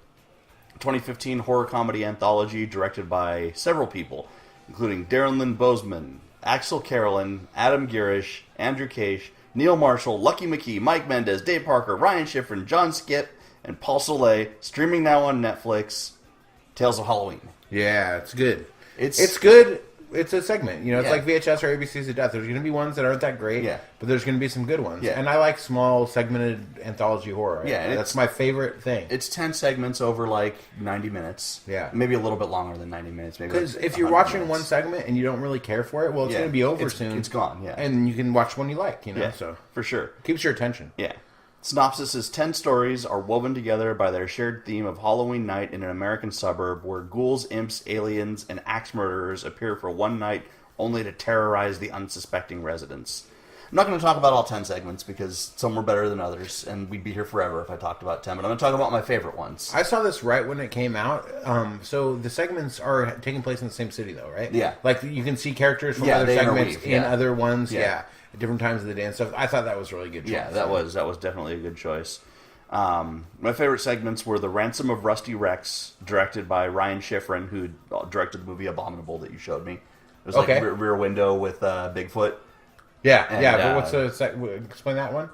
2015 horror comedy anthology directed by several people, including Darren Lynn Bousman, Axel Carolyn, Adam Girish, Andrew Cage, Neil Marshall, Lucky McKee, Mike Mendez, Dave Parker, Ryan Schifrin, John Skip, and Paul Soleil, streaming now on Netflix. Tales of Halloween. Yeah, it's good. It's good. It's a segment. You know, it's Yeah. like VHS or ABC's of Death. There's going to be ones that aren't that great, Yeah. but there's going to be some good ones. Yeah. And I like small, segmented anthology horror. Yeah, and that's my favorite thing. It's 10 segments over like 90 minutes. Yeah. Maybe a little bit longer than 90 minutes. Maybe Because like if you're 100 watching minutes. one segment and you don't really care for it, well, it's Yeah. going to be over It's- soon. it's gone, yeah. And you can watch one you like, you know, Yeah, so for sure. keeps your attention. Yeah. Synopsis is 10 stories are woven together by their shared theme of Halloween night in an American suburb where ghouls, imps, aliens, and axe murderers appear for one night only to terrorize the unsuspecting residents. I'm not going to talk about all 10 segments because some were better than others, and we'd be here forever if I talked about 10, but I'm going to talk about my favorite ones. I saw this right when it came out. So the segments are taking place in the same city, though, right? Yeah. Like you can see characters from Yeah, other they segments interweave, in yeah. other ones. Yeah. Yeah. At different times of the day and stuff. I thought that was a really good choice. Yeah, that was definitely a good choice. My favorite segments were The Ransom of Rusty Rex, directed by Ryan Schifrin, who directed the movie Abominable that you showed me. It was like Okay. Rear Window with Bigfoot. Yeah, And, yeah. But what's the explain that one?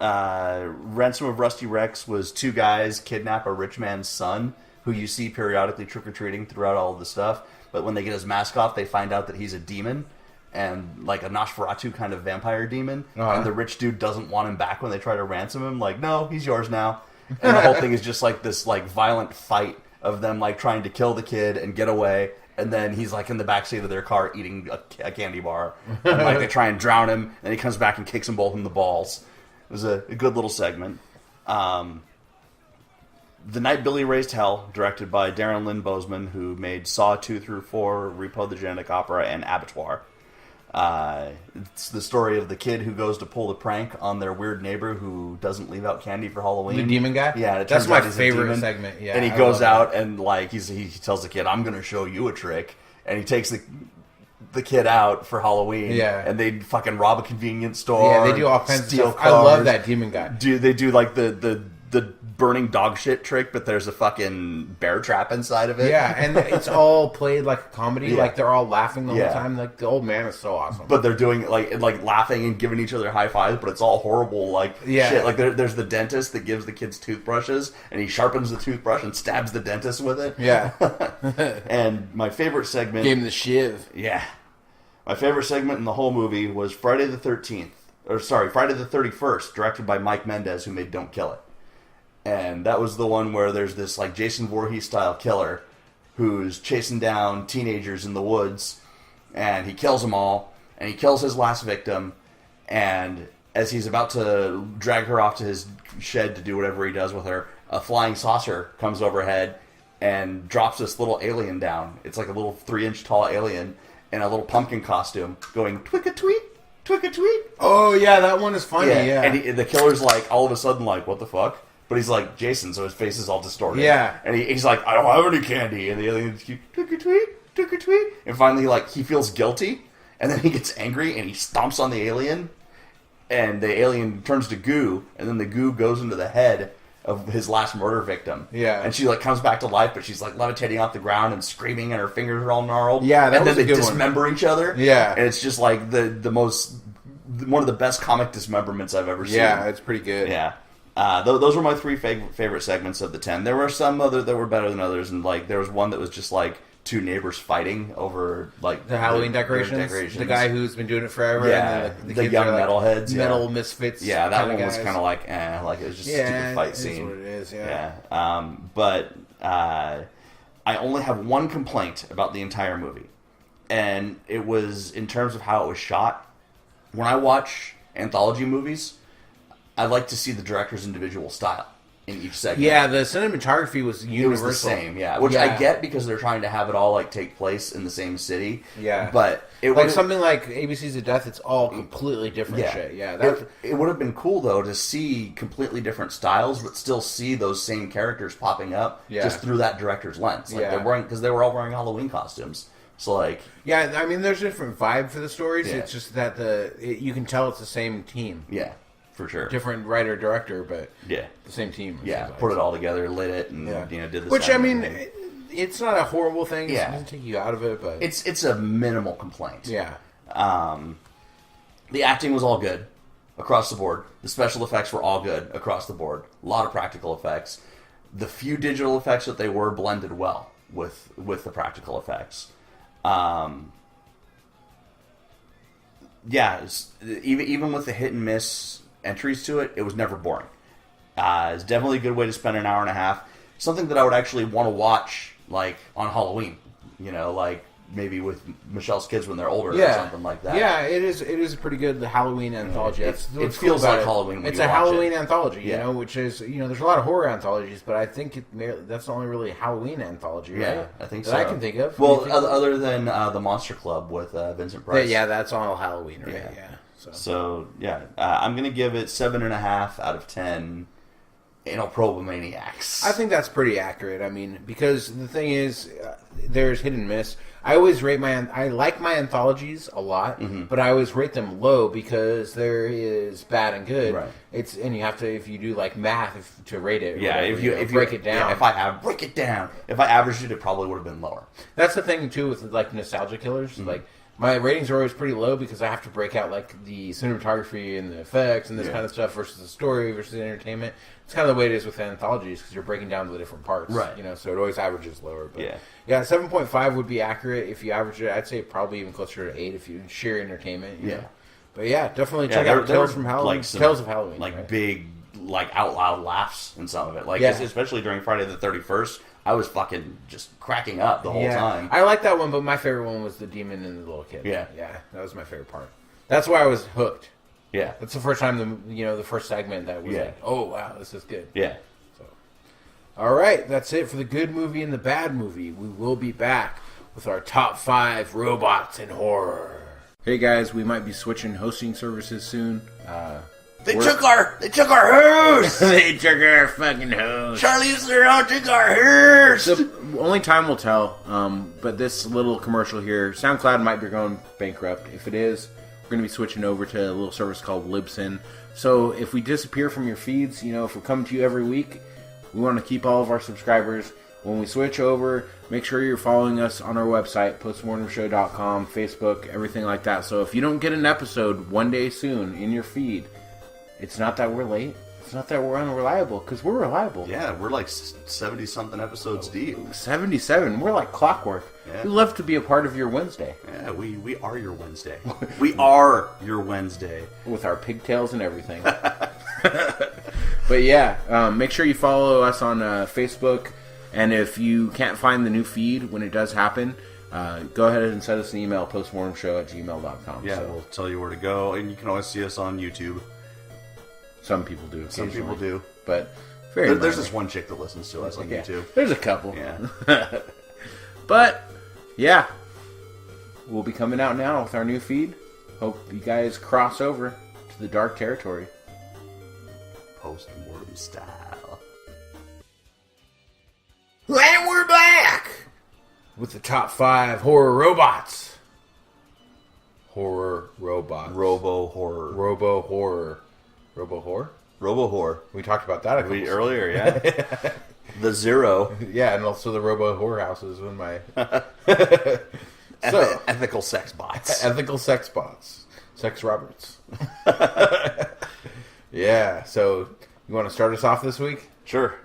Ransom of Rusty Rex was two guys kidnap a rich man's son, who you see periodically trick-or-treating throughout all of the stuff. But when they get his mask off, they find out that he's a demon, and like a Nosferatu kind of vampire demon. And the rich dude doesn't want him back when they try to ransom him. Like, no, he's yours now. And the whole thing is just like this like violent fight of them like trying to kill the kid and get away. And then he's like in the backseat of their car eating a candy bar. And like they try and drown him, and he comes back and kicks them both in the balls. It was a good little segment. The Night Billy Raised Hell, directed by Darren Lynn Bousman, who made Saw 2 through 4, Repo the Genetic Opera, and Abattoir. It's the story of the kid who goes to pull the prank on their weird neighbor who doesn't leave out candy for Halloween. The demon guy? Yeah, it That's turns my out he's a favorite demon. segment. Yeah, and he I goes love out and like he tells the kid, "I'm going to show you a trick," and he takes the kid out for Halloween. Yeah. And they fucking rob a convenience store. Yeah, they do all kinds of steal stuff. I love cars. that demon guy. They do like the burning dog shit trick, but there's a fucking bear trap inside of it. Yeah, and it's all played like a comedy. Yeah. Like they're all laughing the Yeah. whole time. Like the old man is so awesome. But they're doing like laughing and giving each other high fives, but it's all horrible Yeah. shit. Like there's the dentist that gives the kids toothbrushes, and he sharpens the toothbrush and stabs the dentist with it. Yeah. And my favorite segment, Gave him the shiv. yeah, my favorite segment in the whole movie was Friday the 31st, directed by Mike Mendez, who made Don't Kill It. And that was the one where there's this like Jason Voorhees style killer who's chasing down teenagers in the woods, and he kills them all, and he kills his last victim, and as he's about to drag her off to his shed to do whatever he does with her, a flying saucer comes overhead and drops this little alien down. It's like a little 3-inch tall alien in a little pumpkin costume going twick-a-tweet, twick-a-tweet. Oh yeah, that one is funny. Yeah. And the killer's like all of a sudden like, what the fuck? But he's like Jason, so his face is all distorted. Yeah. And he's like, I don't have any candy. And the alien keeps tweet, tweet. And finally, like, he feels guilty. And then he gets angry and he stomps on the alien. And the alien turns to goo. And then the goo goes into the head of his last murder victim. Yeah. And she, like, comes back to life, but she's, like, levitating off the ground and screaming, and her fingers are all gnarled. Yeah, that and was then a they good one. dismember each other. Yeah. And it's just, like, one of the best comic dismemberments I've ever seen. Yeah, it's pretty good. Yeah. Those were my three favorite segments of the 10. There were some other that were better than others, and like there was one that was just like two neighbors fighting over like The Halloween decorations. The guy who's been doing it forever. Yeah, and the kids young are, like, metalheads, yeah. metal misfits. Yeah, that kinda one was guys. kind of like like it was just a stupid fight it scene. is what it is. But I only have one complaint about the entire movie, and it was in terms of how it was shot. When I watch anthology movies, I like to see the director's individual style. in each segment. Yeah, the cinematography was universal. It was the same, yeah. Which I get because they're trying to have it all like take place in the same city. Yeah, but it like something like ABCs of Death, it's all completely different shit. Yeah, it would have been cool though to see completely different styles, but still see those same characters popping up just through that director's lens. Like they were all wearing Halloween costumes. So like, yeah, I mean, there's a different vibe for the stories. Yeah. It's just that you can tell it's the same team. Yeah. For sure. Different writer, director, but the same team. Yeah, put it all together, lit it, and did this. Which, I mean, it's not a horrible thing. It doesn't take you out of it, but... It's a minimal complaint. Yeah. The acting was all good across the board. The special effects were all good across the board. A lot of practical effects. The few digital effects that they were blended well with the practical effects. Even with the hit and miss entries to it, it was never boring. It's definitely a good way to spend an hour and a half. Something that I would actually want to watch, like, on Halloween. You know, like, maybe with Michelle's kids when they're older or something like that. Yeah, it is a pretty good Halloween anthology. It feels like Halloween when it's you a watch Halloween anthology, you know, which is, there's a lot of horror anthologies, but I think that's the only really Halloween anthology, right? Yeah, I think so. That I can think of. Well, other than the Monster Club with Vincent Price. Yeah, that's all Halloween, right? Yeah. So I'm going to give it 7.5 out of 10 anal probomaniacs. I think that's pretty accurate. I mean, because the thing is, there's hit and miss. I always rate I like my anthologies a lot, but I always rate them low because there is bad and good. Right. And you have to, if you do like math to rate it. Yeah, whatever, if you break it down. Yeah, break it down. If I averaged it, it probably would have been lower. That's the thing too with like nostalgia killers. Like, my ratings are always pretty low because I have to break out like the cinematography and the effects and this kind of stuff versus the story versus the entertainment. It's kind of the way it is with anthologies because you're breaking down the different parts, right? So it always averages lower. But yeah, 7.5 would be accurate if you average it. I'd say probably even closer to 8 if you sheer entertainment. You know? But yeah, definitely check out Tales from Halloween. Like Tales of Halloween, like big, like out loud laughs in some of it. Like especially during Friday the 31st. I was fucking just cracking up the whole time. I like that one, but my favorite one was the demon and the little kid. Yeah, that was my favorite part. That's why I was hooked. Yeah, that's the first time the first segment that was like, oh wow, this is good. Yeah. So, all right, that's it for the good movie and the bad movie. We will be back with our top 5 robots in horror. Hey guys, we might be switching hosting services soon. They took our host. They took our fucking host. Charlize Theron took our host. So only time will tell. But this little commercial here, SoundCloud might be going bankrupt. If it is, we're going to be switching over to a little service called Libsyn. So if we disappear from your feeds, if we're coming to you every week, we want to keep all of our subscribers. When we switch over, make sure you're following us on our website, postmortemshow.com, Facebook, everything like that. So if you don't get an episode one day soon in your feed, it's not that we're late. It's not that we're unreliable, because we're reliable. Yeah, we're like 70-something episodes deep. 77. We're like clockwork. Yeah. We love to be a part of your Wednesday. Yeah, we are your Wednesday. We are your Wednesday. With our pigtails and everything. But yeah, make sure you follow us on Facebook. And if you can't find the new feed when it does happen, go ahead and send us an email, postmortemshow@gmail.com. Yeah, we'll tell you where to go. And you can always see us on YouTube. Some people do. Some people do. But there's this one chick that listens to us on YouTube. There's a couple. Yeah. But, yeah. We'll be coming out now with our new feed. Hope you guys cross over to the dark territory. Post-mortem style. And we're back! With the top 5 horror robots. Horror robots. Robo-horror. Robo-horror. Robo-horror? Robo-horror. We talked about that earlier, yeah. The Zero. Yeah, and also the robo-horror houses when my... ethical sex bots. Ethical sex bots. Sex Roberts. Yeah, so you want to start us off this week? Sure.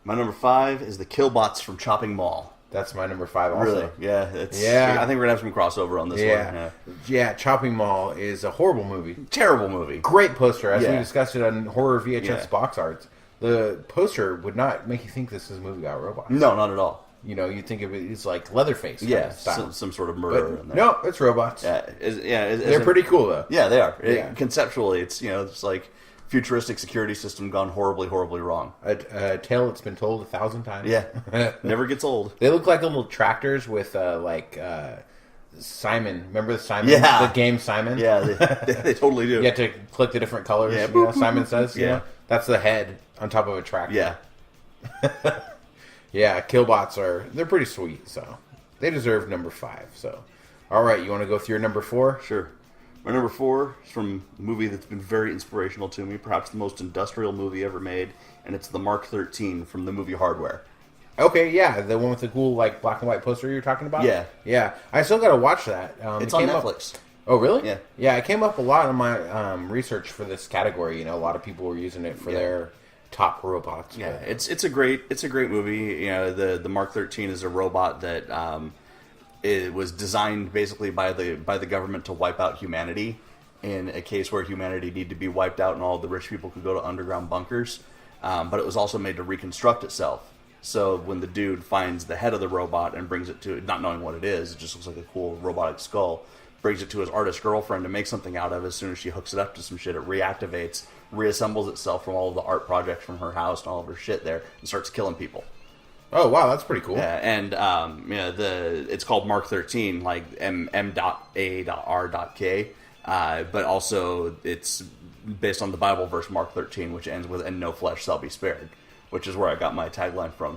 My number 5 is the Killbots from Chopping Mall. That's my number 5 also. Really? Yeah. I think we're going to have some crossover on this one. Yeah, Chopping Mall is a horrible movie. Terrible movie. Great poster. As we discussed it on Horror VHS Box Arts, the poster would not make you think this is a movie about robots. No, not at all. You think of it as like Leatherface. Yeah, some sort of murder in there. No, it's robots. Yeah, they're pretty cool though. Yeah, they are. Conceptually, it's it's like futuristic security system gone horribly, horribly wrong. A tale that's been told 1,000 times. Yeah, never gets old. They look like little tractors with Simon. Remember the Simon? Yeah. The game Simon? Yeah, they totally do. You have to click the different colors. Yeah. You know, Simon says. Yeah. You know? That's the head on top of a tractor. Yeah. Yeah, Killbots they're pretty sweet, so they deserve number 5. So, all right, you want to go through your number 4? Sure. My number 4 is from a movie that's been very inspirational to me, perhaps the most industrial movie ever made, and it's the Mark 13 from the movie Hardware. Okay, yeah, the one with the cool like black and white poster you're talking about. Yeah. I still got to watch that. It's on Netflix. Oh, really? Yeah. Yeah, it came up a lot in my research for this category. You know, a lot of people were using it for their top robots. Yeah, it's a great movie. You know, the Mark 13 is a robot that it was designed basically by the government to wipe out humanity in a case where humanity needed to be wiped out and all the rich people could go to underground bunkers. But it was also made to reconstruct itself. So when the dude finds the head of the robot and brings it to, not knowing what it is, it just looks like a cool robotic skull, brings it to his artist girlfriend to make something out of. As soon as she hooks it up to some shit, it reactivates, reassembles itself from all of the art projects from her house and all of her shit there, and starts killing people. Oh wow, that's pretty cool. Yeah, and it's called Mark 13, like M.A.R.K, but also it's based on the Bible verse Mark 13, which ends with "and no flesh shall be spared," which is where I got my tagline for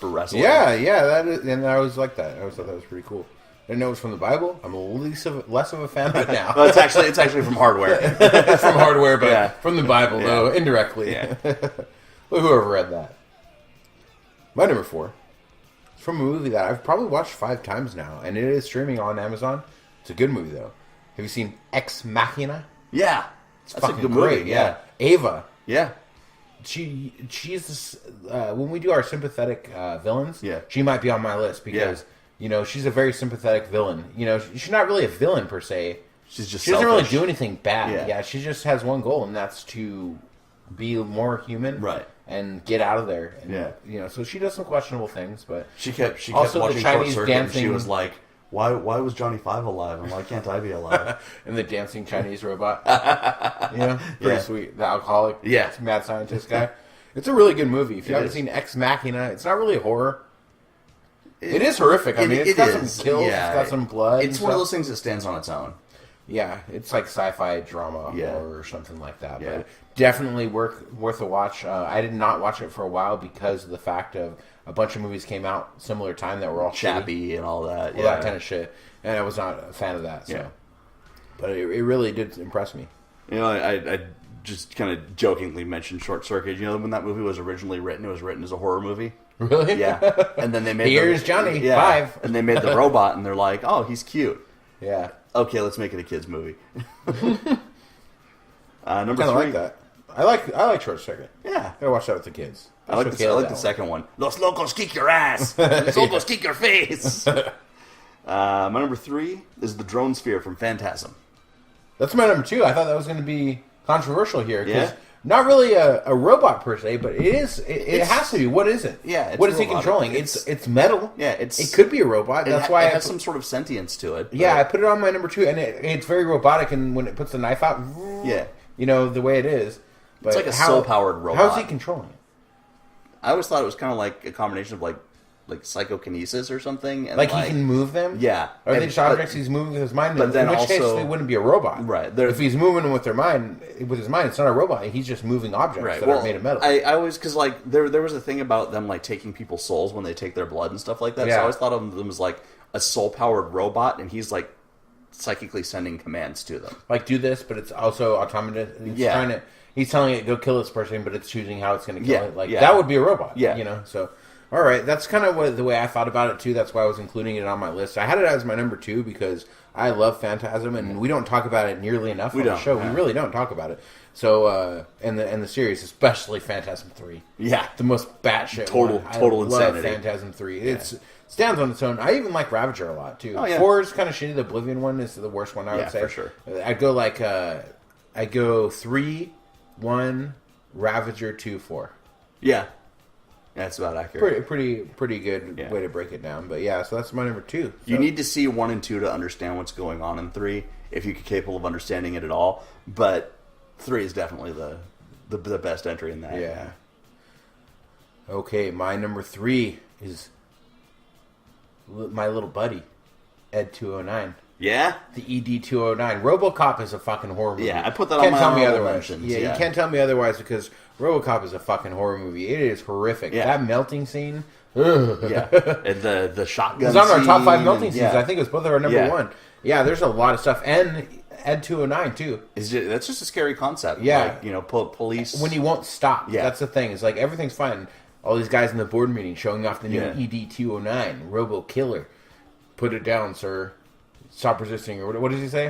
wrestling. Yeah, that is, and I always liked that. I always thought that was pretty cool. I didn't know it was from the Bible. I'm less of a fan of it now. Well, it's actually from Hardware. It's from Hardware, but Yeah. from the Bible, though, indirectly. Yeah. Well, whoever read that. My number 4 is from a movie that I've probably watched 5 times now, and it is streaming on Amazon. It's a good movie, though. Have you seen Ex Machina? Yeah, that's a good movie. Yeah. Ava. Yeah. She's this, when we do our sympathetic villains, Yeah. she might be on my list because you know she's a very sympathetic villain. You know, she's not really a villain per se. She doesn't really selfish. do anything bad. Yeah. She just has one goal, and that's to be more human, Right. and get out of there. And, Yeah. you know, so she does some questionable things, but She kept Also, the watching Chinese Short Circuit, and she dancing- was like, "Why was Johnny Five alive, and why can't I be alive?" and the dancing Chinese robot, you know, pretty Yeah. sweet. The alcoholic, Yeah. mad scientist guy. It's a really good movie. If you It haven't is. seen Ex Machina, it's not really horror. It is horrific. I mean, it's got some kills. Yeah. It's got some blood. It's and one of stuff. those things that stands on its own. Yeah, it's like sci-fi drama Yeah. or something like that. Yeah. But definitely worth a watch. I did not watch it for a while because of the fact of a bunch of movies came out similar time that were all shitty, Chappie and all that. all that kind of shit, and I was not a fan of that. So. Yeah. But it really did impress me. You know, I just kind of jokingly mentioned Short Circuit. You know, when that movie was originally written, it was written as a horror movie. Really? Yeah. And then they made Here's Johnny, 5. And they made the robot, and they're like, "Oh, he's cute. Yeah. Okay, let's make it a kids movie." Number Kind of 3. like that. I like Short Circuit. Yeah. Gotta watch that with the kids. I like the second one. Los locos kick your ass. Los locos kick your face. My number 3 is the drone sphere from Phantasm. That's my number 2. I thought that was going to be controversial here. 'Cause Yeah. not really a robot per se, but it is. It has to be. What is it? Yeah, it's What is it robotic. controlling? It's metal. Yeah, it could be a robot. That's why it I has put- some sort of sentience to it. Yeah, I but- put it on my number 2, and it's very robotic. And when it puts the knife out, Yeah. you know the way it is. But It's like a soul-powered robot. How's he controlling it? I always thought it was kind of like a combination of like psychokinesis or something. And Like he can move them? Yeah. Are they And- just objects he's moving with his mind? but then in which case also- they wouldn't be a robot. Right, they're- If he's moving them with their mind, with his mind, it's not a robot. He's just moving objects Right. that Well, are made of metal. I always because like there was a thing about them like taking people's souls when they take their blood and stuff like that. So Yeah. I always thought of them as like a soul-powered robot, and he's like psychically sending commands to them. Like do this, but it's also autonomous. It's Yeah. trying to. He's telling it go kill this person, but it's choosing how it's going to kill Yeah, it. Like yeah. that would be a robot. Yeah. you know. So, all right, that's kind of the way I thought about it too. That's why I was including it on my list. I had it as my number 2 because I love Phantasm, and we don't talk about it nearly enough on the don't, show. yeah. We really don't talk about it. So, and the series, especially Phantasm 3. Yeah. The most batshit Total- one. total I love insanity. Phantasm 3. It stands on its own. I even like Ravager a lot too. Oh, yeah. 4 is kind of shitty. The Oblivion one is the worst one I would Yeah, say. for sure. I'd go like I'd go 3, 1, Ravager, 2, 4. Yeah. That's about accurate. Pretty good Yeah. way to break it down. But yeah, so that's my number 2. You So- need to see 1 and 2 to understand what's going on in 3, if you're capable of understanding it at all. But 3 is definitely the best entry in that. Yeah. Okay, my number 3 is my little buddy, Ed 209. Yeah? The ED 209. RoboCop is a fucking horror movie. Yeah, I put that Can't on my tell me honorable otherwise. mentions. Yeah, you can't tell me otherwise because RoboCop is a fucking horror movie. It is horrific. Yeah. That melting scene. Ugh. Yeah. And the shotgun It's on our top 5 scene melting and- scenes. yeah. I think it was both of our number 1. Yeah, there's a lot of stuff. And Ed 209, too. That's just a scary concept. Yeah. Like, police... When you won't stop. Yeah. That's the thing. It's like everything's fine. All these guys in the board meeting showing off the new Yeah. ED 209, Robo Killer. Put it down, sir. Stop resisting. Or what does he say?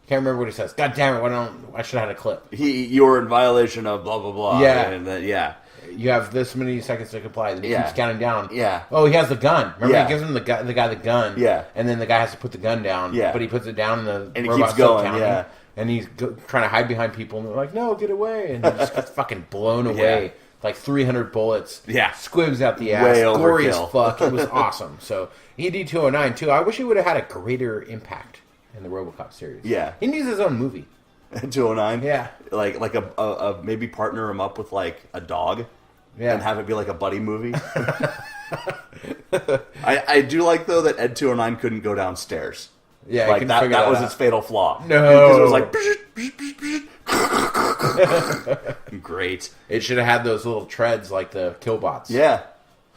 Can't remember what he says. God damn it! I should have had a clip. You're in violation of blah blah blah. Yeah. And then, yeah. You have this many seconds to comply. Then he Yeah. keeps counting down. Yeah. Oh, he has the gun. Remember, Yeah. he gives him the guy the gun. Yeah. And then the guy has to put the gun down. Yeah. But he puts it down, and And he robot's keeps still going, counting. yeah. And he's trying to hide behind people, and they're like, "No, get away!" And he just gets fucking blown away. Yeah. Like 300 bullets. Yeah. Squibs out the ass. Way Gory as overkill. fuck. It was awesome. So ED 209 too. I wish he would have had a greater impact in the RoboCop series. Yeah. He needs his own movie. 209. Yeah. Like a maybe partner him up with like a dog. Yeah. And have it be like a buddy movie. I do like though that Ed 209 couldn't go downstairs. Yeah, he like couldn't that figure was out. its fatal flaw. No. Because it was like great. It should have had those little treads like the Killbots. Yeah.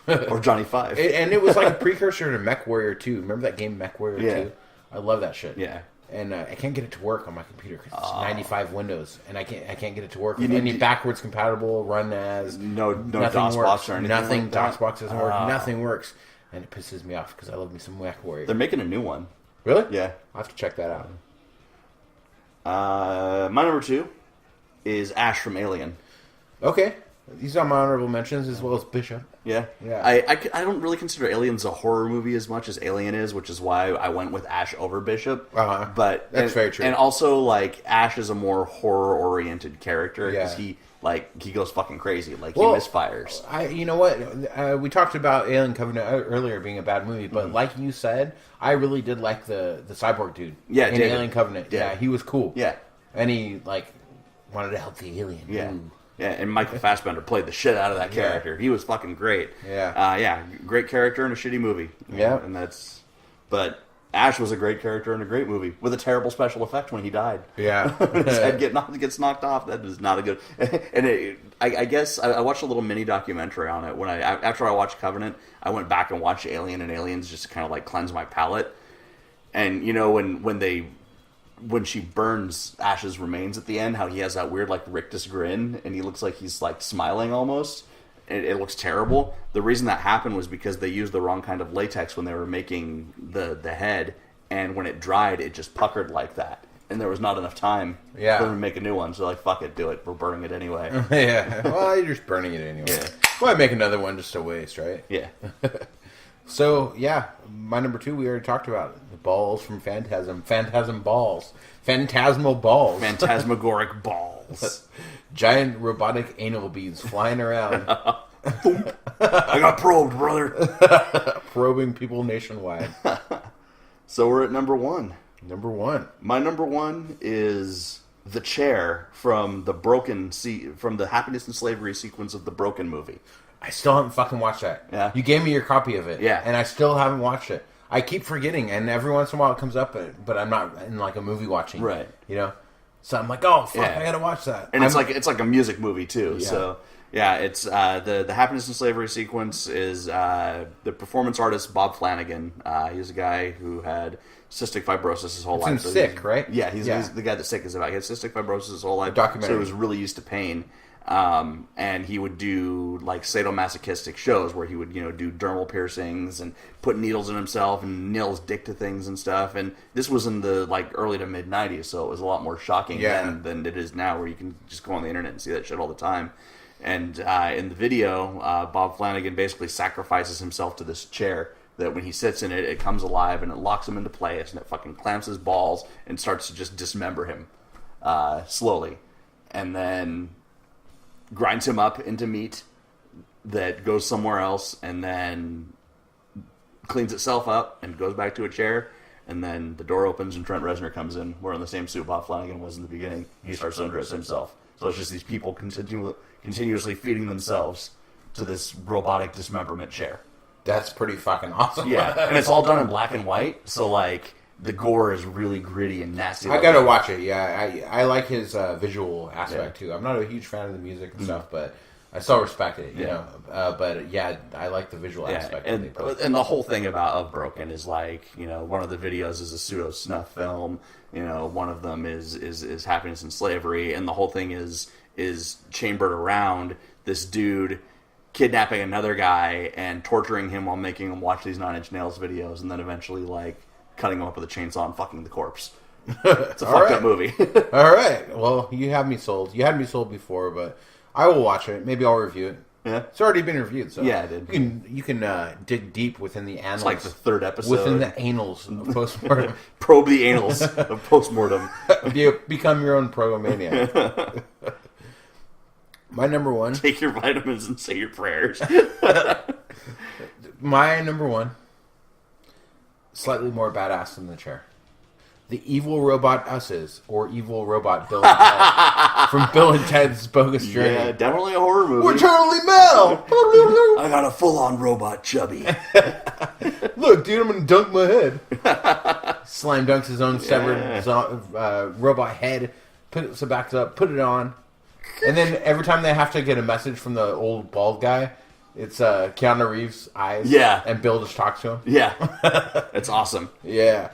Or Johnny Five. And it was like a precursor to Mech Warrior 2. Remember that game Mech Warrior Yeah. 2? I love that shit. Yeah. And I can't get it to work on my computer because it's 95 Windows, and I can't get it to work. You With need any to- backwards compatible run as No nothing DOS works. box or anything Nothing like that? DOS doesn't work. Nothing works, and it pisses me off because I love me some Mech Warrior. They're making a new one. Really? Yeah. I'll have to check that out. My number 2 is Ash from Alien. Okay, these are my honorable mentions as well as Bishop. Yeah. Yeah. I don't really consider Aliens a horror movie as much as Alien is, which is why I went with Ash over Bishop. Uh-huh. But That's very true. And also, like, Ash is a more horror-oriented character because Yeah. he goes fucking crazy. Like, Well, he misfires. You know what? We talked about Alien Covenant earlier being a bad movie, but like you said, I really did like the cyborg dude. Yeah, in David. Alien Covenant. Yeah. Yeah, he was cool. Yeah. And he wanted to help the alien. Yeah. Ooh. Yeah, and Michael Fassbender played the shit out of that character. He was fucking great. Yeah. Great character in a shitty movie. Yeah. And but Ash was a great character in a great movie with a terrible special effect when he died. Yeah. His head gets knocked off. That is not a good. And I guess I watched a little mini documentary on it after I watched Covenant. I went back and watched Alien and Aliens just to kind of like cleanse my palate. And you know when she burns Ash's remains at the end, how he has that weird like rictus grin and he looks like he's like smiling almost. It looks terrible. The reason that happened was because they used the wrong kind of latex when they were making the head, and when it dried, it just puckered like that. And there was not enough time for them to make a new one. So like, fuck it, do it. We're burning it anyway. Yeah. Well, you're just burning it anyway. Yeah. Why make another one just to waste, right? Yeah. So, yeah, my number 2 we already talked about. The balls from Phantasm. Phantasm balls. Phantasmal balls. Phantasmagoric balls. Giant robotic anal beads flying around. I got probed, brother. Probing people nationwide. So we're at number 1. Number 1. My number 1 is the chair from from the Happiness and Slavery sequence of the Broken movie. I still haven't fucking watched that. Yeah. You gave me your copy of it. Yeah. And I still haven't watched it. I keep forgetting, and every once in a while it comes up, but I'm not in like a movie watching. Right. You know? So I'm like, oh, fuck, Yeah. I gotta watch that. And it's like a music movie too. Yeah. So yeah, it's the Happiness and Slavery sequence is the performance artist Bob Flanagan. He's a guy who had cystic fibrosis his whole It's life. in So Sick, right? Yeah, he's the guy that Sick is about. He had cystic fibrosis his whole life. Documentary. So he was really used to pain. And he would do like sadomasochistic shows where he would, do dermal piercings and put needles in himself and nail his dick to things and stuff. And this was in the like early to mid 90s, so it was a lot more shocking then than it is now, where you can just go on the internet and see that shit all the time. And in the video, Bob Flanagan basically sacrifices himself to this chair that when he sits in it, it comes alive and it locks him into place and it fucking clamps his balls and starts to just dismember him slowly. And then grinds him up into meat that goes somewhere else and then cleans itself up and goes back to a chair. And then the door opens and Trent Reznor comes in wearing the same suit Bob Flanagan was in the beginning. He starts to undress himself. So it's just these people continuously feeding themselves to this robotic dismemberment chair. That's pretty fucking awesome. Yeah, and it's all done in black and white, so like the gore is really gritty and nasty. I gotta watch it. Yeah, I like his visual aspect too. I'm not a huge fan of the music and stuff, but I still respect it. You know, but yeah, I like the visual aspect. And the whole thing of Broken is like, you know, one of the videos is a pseudo snuff film. You know, one of them is Happiness and Slavery, and the whole thing is chambered around this dude kidnapping another guy and torturing him while making him watch these 9 Inch Nails videos, and then eventually like cutting him up with a chainsaw and fucking the corpse. It's a fucked up movie. All right. Well, you have me sold. You had me sold before, but I will watch it. Maybe I'll review it. Yeah, it's already been reviewed. So yeah, I did. You can dig deep within the annals. It's like the 3rd episode. Within the annals of postmortem. Probe the annals of postmortem. Become your own progomaniac. My number one. Take your vitamins and say your prayers. My number one. Slightly more badass than the chair. The Evil Robot Us's, or Evil Robot Bill and Ted, from Bill and Ted's Bogus Journey. Yeah, definitely a horror movie. We're totally Mel! I got a full-on robot chubby. Look, dude, I'm gonna dunk my head. Slam dunks his own severed robot head, puts it back up, put it on. And then every time they have to get a message from the old bald guy, it's Keanu Reeves' eyes. Yeah. And Bill just talks to him. Yeah. It's awesome. Yeah.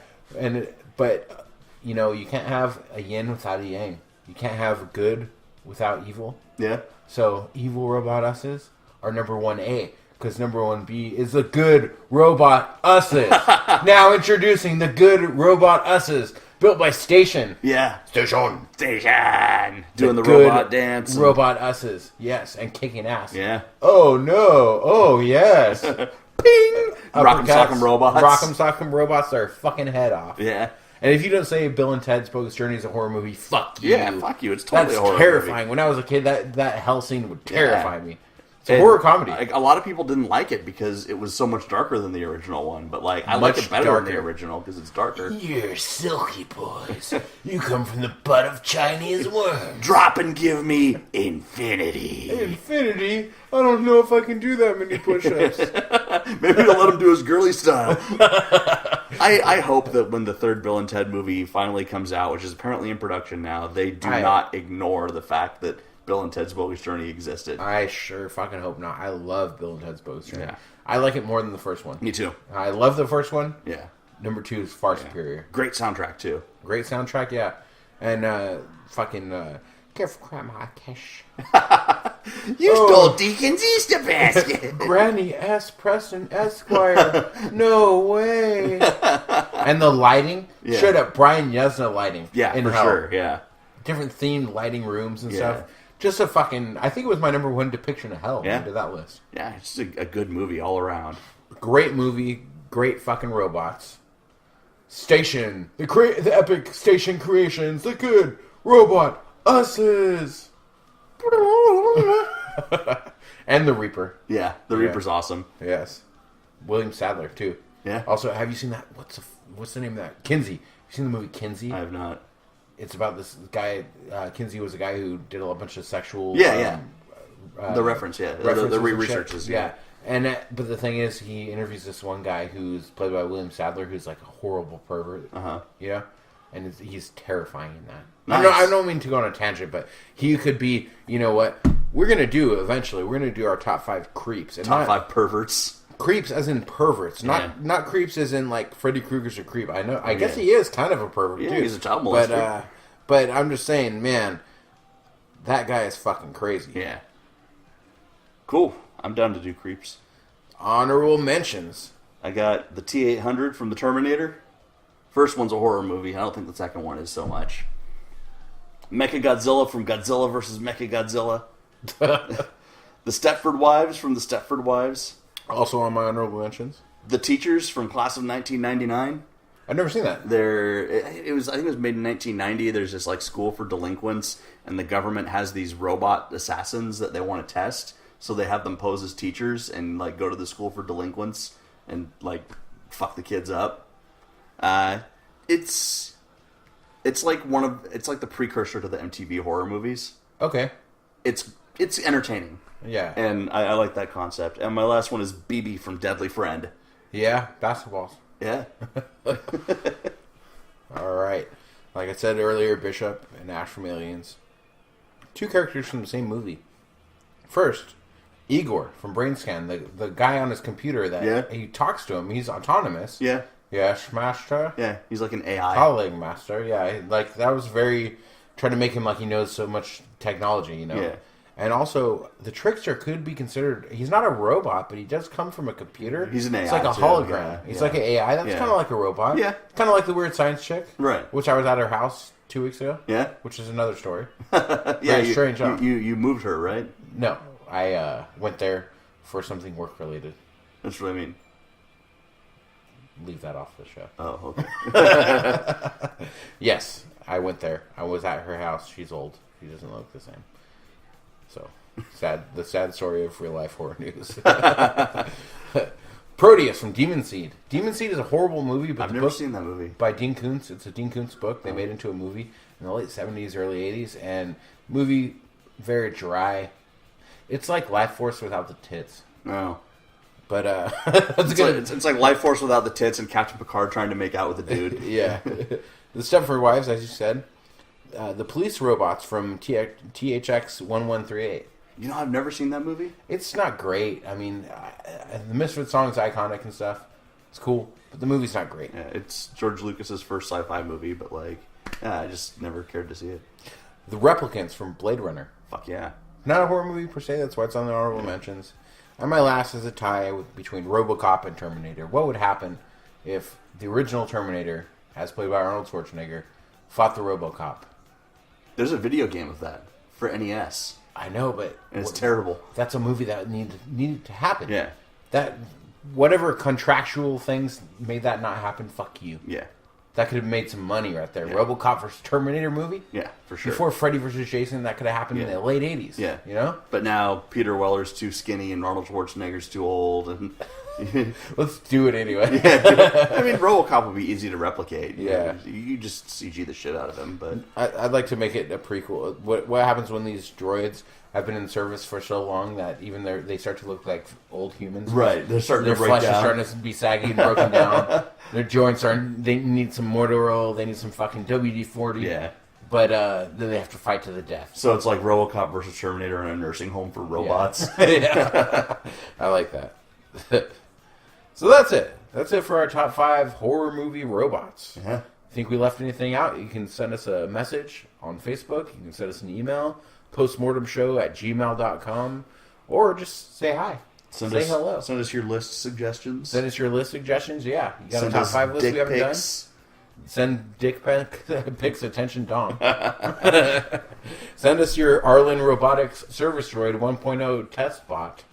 But, you know, you can't have a yin without a yang. You can't have good without evil. Yeah. So, Evil Robot Us's are number 1A. Because number 1B is the Good Robot Us's. Now introducing the Good Robot Us's. Built by Station. Yeah. Station. Doing the robot dance. Robot Us's. Yes. And kicking ass. Yeah. Oh, no. Oh, yes. Ping. Rock'em Sock'em Robots. Rock'em Sock'em Robots their fucking head off. Yeah. And if you don't say Bill and Ted's Bogus Journey is a horror movie, fuck you. Yeah, fuck you. It's totally a horror That's terrifying. movie. When I was a kid, that hell scene would terrify me. It's a horror comedy. Like, a lot of people didn't like it because it was so much darker than the original one. But like, I like it better than the original because it's darker. You're silky boys. You come from the butt of Chinese worms. Drop and give me infinity. Infinity? I don't know if I can do that many push-ups. Maybe they'll let him do his girly style. I hope that when the 3rd Bill and Ted movie finally comes out, which is apparently in production now, they do not ignore the fact that Bill and Ted's Bogus Journey existed. I sure fucking hope not. I love Bill and Ted's Bogus Journey. Yeah. I like it more than the first one. Me too. I love the first one. Yeah. Number 2 is far superior. Great soundtrack too. Great soundtrack, yeah. And careful, Grandma Kish. You stole Deacon's Easter basket. Granny S. Preston Esquire. No way. And the lighting. Yeah. Straight up Brian Yuzna lighting. Yeah, in for hell. sure. Yeah. Different themed lighting rooms and Yeah. stuff. Just a fucking... I think it was my number 1 depiction of hell Yeah. into that list. Yeah, it's just a good movie all around. Great movie. Great fucking robots. Station. The epic Station creations. The Good Robot Us's. And the Reaper. Yeah, the Reaper's awesome. Yes. William Sadler, too. Yeah. Also, have you seen that? What's the name of that? Kinsey. You seen the movie Kinsey? I have not. It's about this guy. Kinsey was a guy who did a bunch of sexual. The reference, yeah. The researches, yeah. And but the thing is, he interviews this one guy who's played by William Sadler, who's like a horrible pervert. You know, and he's terrifying in that. Nice. I don't mean to go on a tangent, but he could be. You know what? We're gonna do eventually. We're gonna do our top 5 creeps. And top 5 perverts. Creeps as in perverts, not creeps as in like Freddy Krueger's a creep. I know. I guess he is kind of a pervert too. He's a child molester. But I'm just saying, man, that guy is fucking crazy. Yeah. Cool. I'm down to do creeps. Honorable mentions. I got the T-800 from the Terminator. First one's a horror movie. I don't think the second one is so much. Mechagodzilla from Godzilla vs. Mechagodzilla. The Stepford Wives from the Stepford Wives. Also on my honorable mentions. The Teachers from Class of 1999. I've never seen that. I think it was made in 1990. There's this like school for delinquents, and the government has these robot assassins that they want to test. So they have them pose as teachers and like go to the school for delinquents and like fuck the kids up. It's like the precursor to the MTV horror movies. Okay. It's entertaining. Yeah. And I like that concept. And my last one is BB from Deadly Friend. Yeah, basketballs. Yeah. All right. Like I said earlier, Bishop and Ash from Aliens. 2 characters from the same movie. First, Igor from Brainscan, the guy on his computer that he talks to him. He's autonomous. Yeah. Yes, master. Yeah, he's like an AI. Calling master. Yeah, like that was very trying to make him like he knows so much technology, you know. Yeah. And also, the trickster could be considered. He's not a robot, but he does come from a computer. He's an AI. It's like a too. hologram. Yeah. He's like an AI. That's kind of like a robot. Yeah. Kind of like the weird science chick. Right. Which I was at her house 2 weeks ago. Yeah. Which is another story. Yeah. Strange. You moved her, right? No, I went there for something work related. That's what I mean. Leave that off the show. Oh, okay. Yes, I went there. I was at her house. She's old. She doesn't look the same. So, sad. The sad story of real life horror news. Proteus from Demon Seed. Demon Seed is a horrible movie, but I've never seen that movie. By Dean Koontz. It's a Dean Koontz book. They made into a movie in the late 70s, early 80s, and movie very dry. It's like Life Force without the tits. No. But it's like Life Force without the tits and Captain Picard trying to make out with a dude. Yeah. The Stepford Wives, as you said. The police robots from THX 1138. You know, I've never seen that movie. It's not great. I mean, the Misfit song's iconic and stuff. It's cool, but the movie's not great. Yeah, it's George Lucas's first sci-fi movie, but like, I just never cared to see it. The Replicants from Blade Runner. Fuck yeah. Not a horror movie per se, that's why it's on the honorable mentions. And my last is a tie between RoboCop and Terminator. What would happen if the original Terminator, as played by Arnold Schwarzenegger, fought the RoboCop? There's a video game of that for NES. I know, but And it's terrible. That's a movie that needed to happen. Yeah. That whatever contractual things made that not happen, fuck you. Yeah. That could have made some money right there. Yeah. RoboCop versus Terminator movie? Yeah, for sure. Before Freddy versus Jason, that could have happened in the late 80s. Yeah. You know? But now Peter Weller's too skinny and Arnold Schwarzenegger's too old. And Let's do it anyway. yeah, I mean, RoboCop would be easy to replicate. Yeah. You just CG the shit out of him. But I'd like to make it a prequel. What happens when these droids have been in service for so long that even they start to look like old humans? Right. They're starting Their to break flesh down. is starting to be saggy and broken down. Their joints they need some motor oil. They need some fucking WD-40. Yeah. But then they have to fight to the death. So it's like RoboCop versus Terminator in a nursing home for robots. Yeah. I like that. So that's it. That's it for our top 5 horror movie robots. Yeah. Think we left anything out? You can send us a message on Facebook. You can send us an email, postmortemshow@gmail.com, or just say hi. Say hello. Send us your list suggestions. Send us your list suggestions. Yeah. You got Send a top us 5 list dick we haven't pics. done? Send dick pics, attention, Dom. Send us your Arlen Robotics Service Droid 1.0 test bot.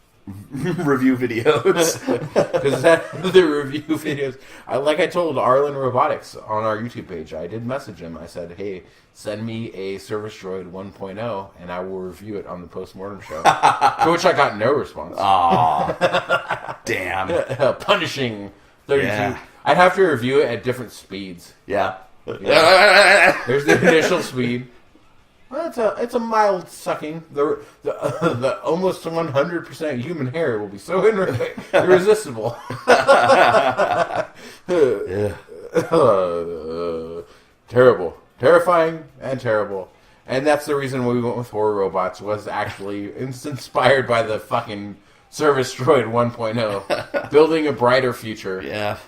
Review videos. Because the review videos, like I told Arlen Robotics on our YouTube page, I did message him. I said, hey, send me a Service Droid 1.0 and I will review it on the Postmortem Show. To which I got no response. Aw. Damn. Punishing 32. Yeah. I'd have to review it at different speeds. Yeah. There's the initial speed. Well, it's a mild sucking. The almost 100% human hair will be so irresistible. Yeah. Terrible, terrifying, and terrible. And that's the reason we went with horror robots. Was actually inspired by the fucking Service Droid 1.0, building a brighter future. Yeah.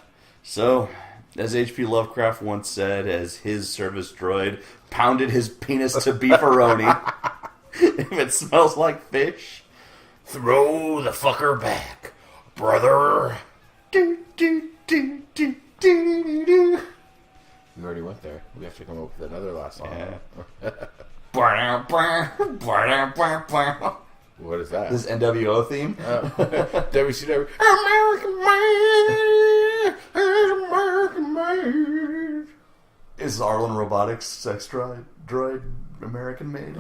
So, as H.P. Lovecraft once said, as his service droid pounded his penis to beefaroni, if it smells like fish, Throw the fucker back, brother. do, do, do, do, do, do. We already went there. We have to come up with another last song. Yeah. What is that? This NWO theme? WCW. American made. Is Arlen Robotics sex droid American made?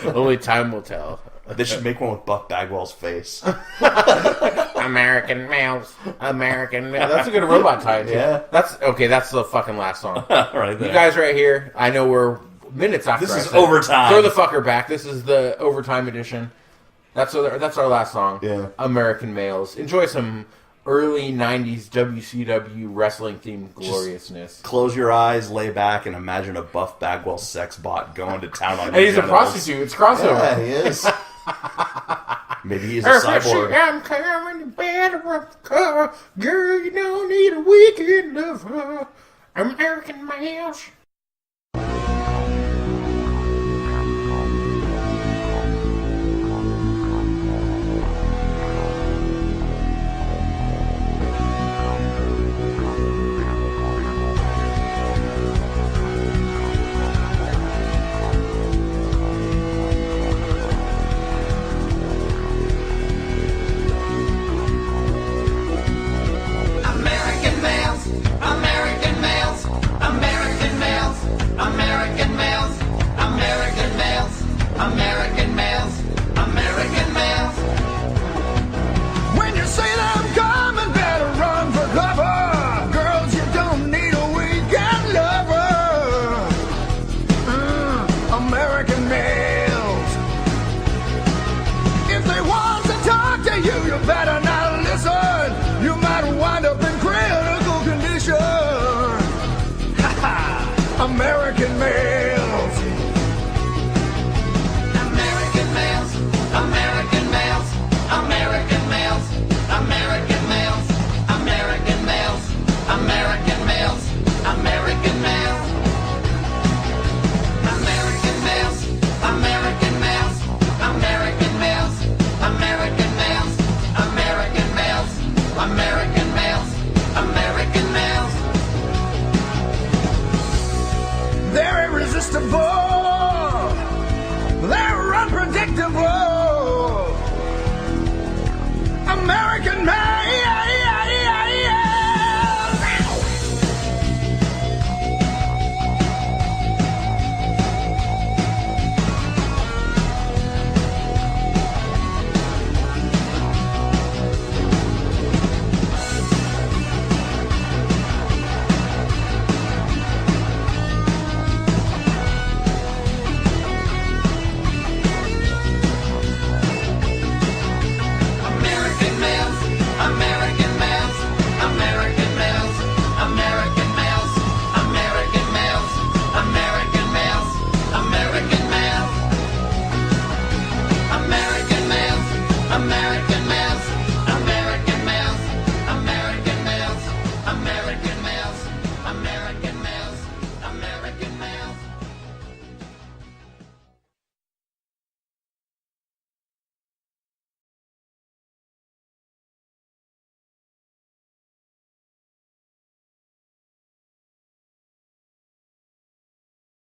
Only time will tell. They should make one with Buck Bagwell's face. American males. American males. That's a good robot tie, too. Yeah. That's the fucking last song. Right there. You guys right here, I know we're minutes after This I is said it. overtime. Throw the fucker back. This is the overtime edition. That's our last song. Yeah. American Males. Enjoy some early 90s WCW wrestling themed gloriousness. Close your eyes, lay back, and imagine a Buff Bagwell sex bot going to town on you. And he's a prostitute. It's crossover. Yeah, he is. Maybe he's a cyborg. I'm coming to bed of the car. Girl, you don't need a weekend lover. American Males. American males. American males. American males. American males. American males. American males. American males. American males. American males. American males. American males. American males. American males. American males. American males. They're irresistible. They're unpredictable. American man.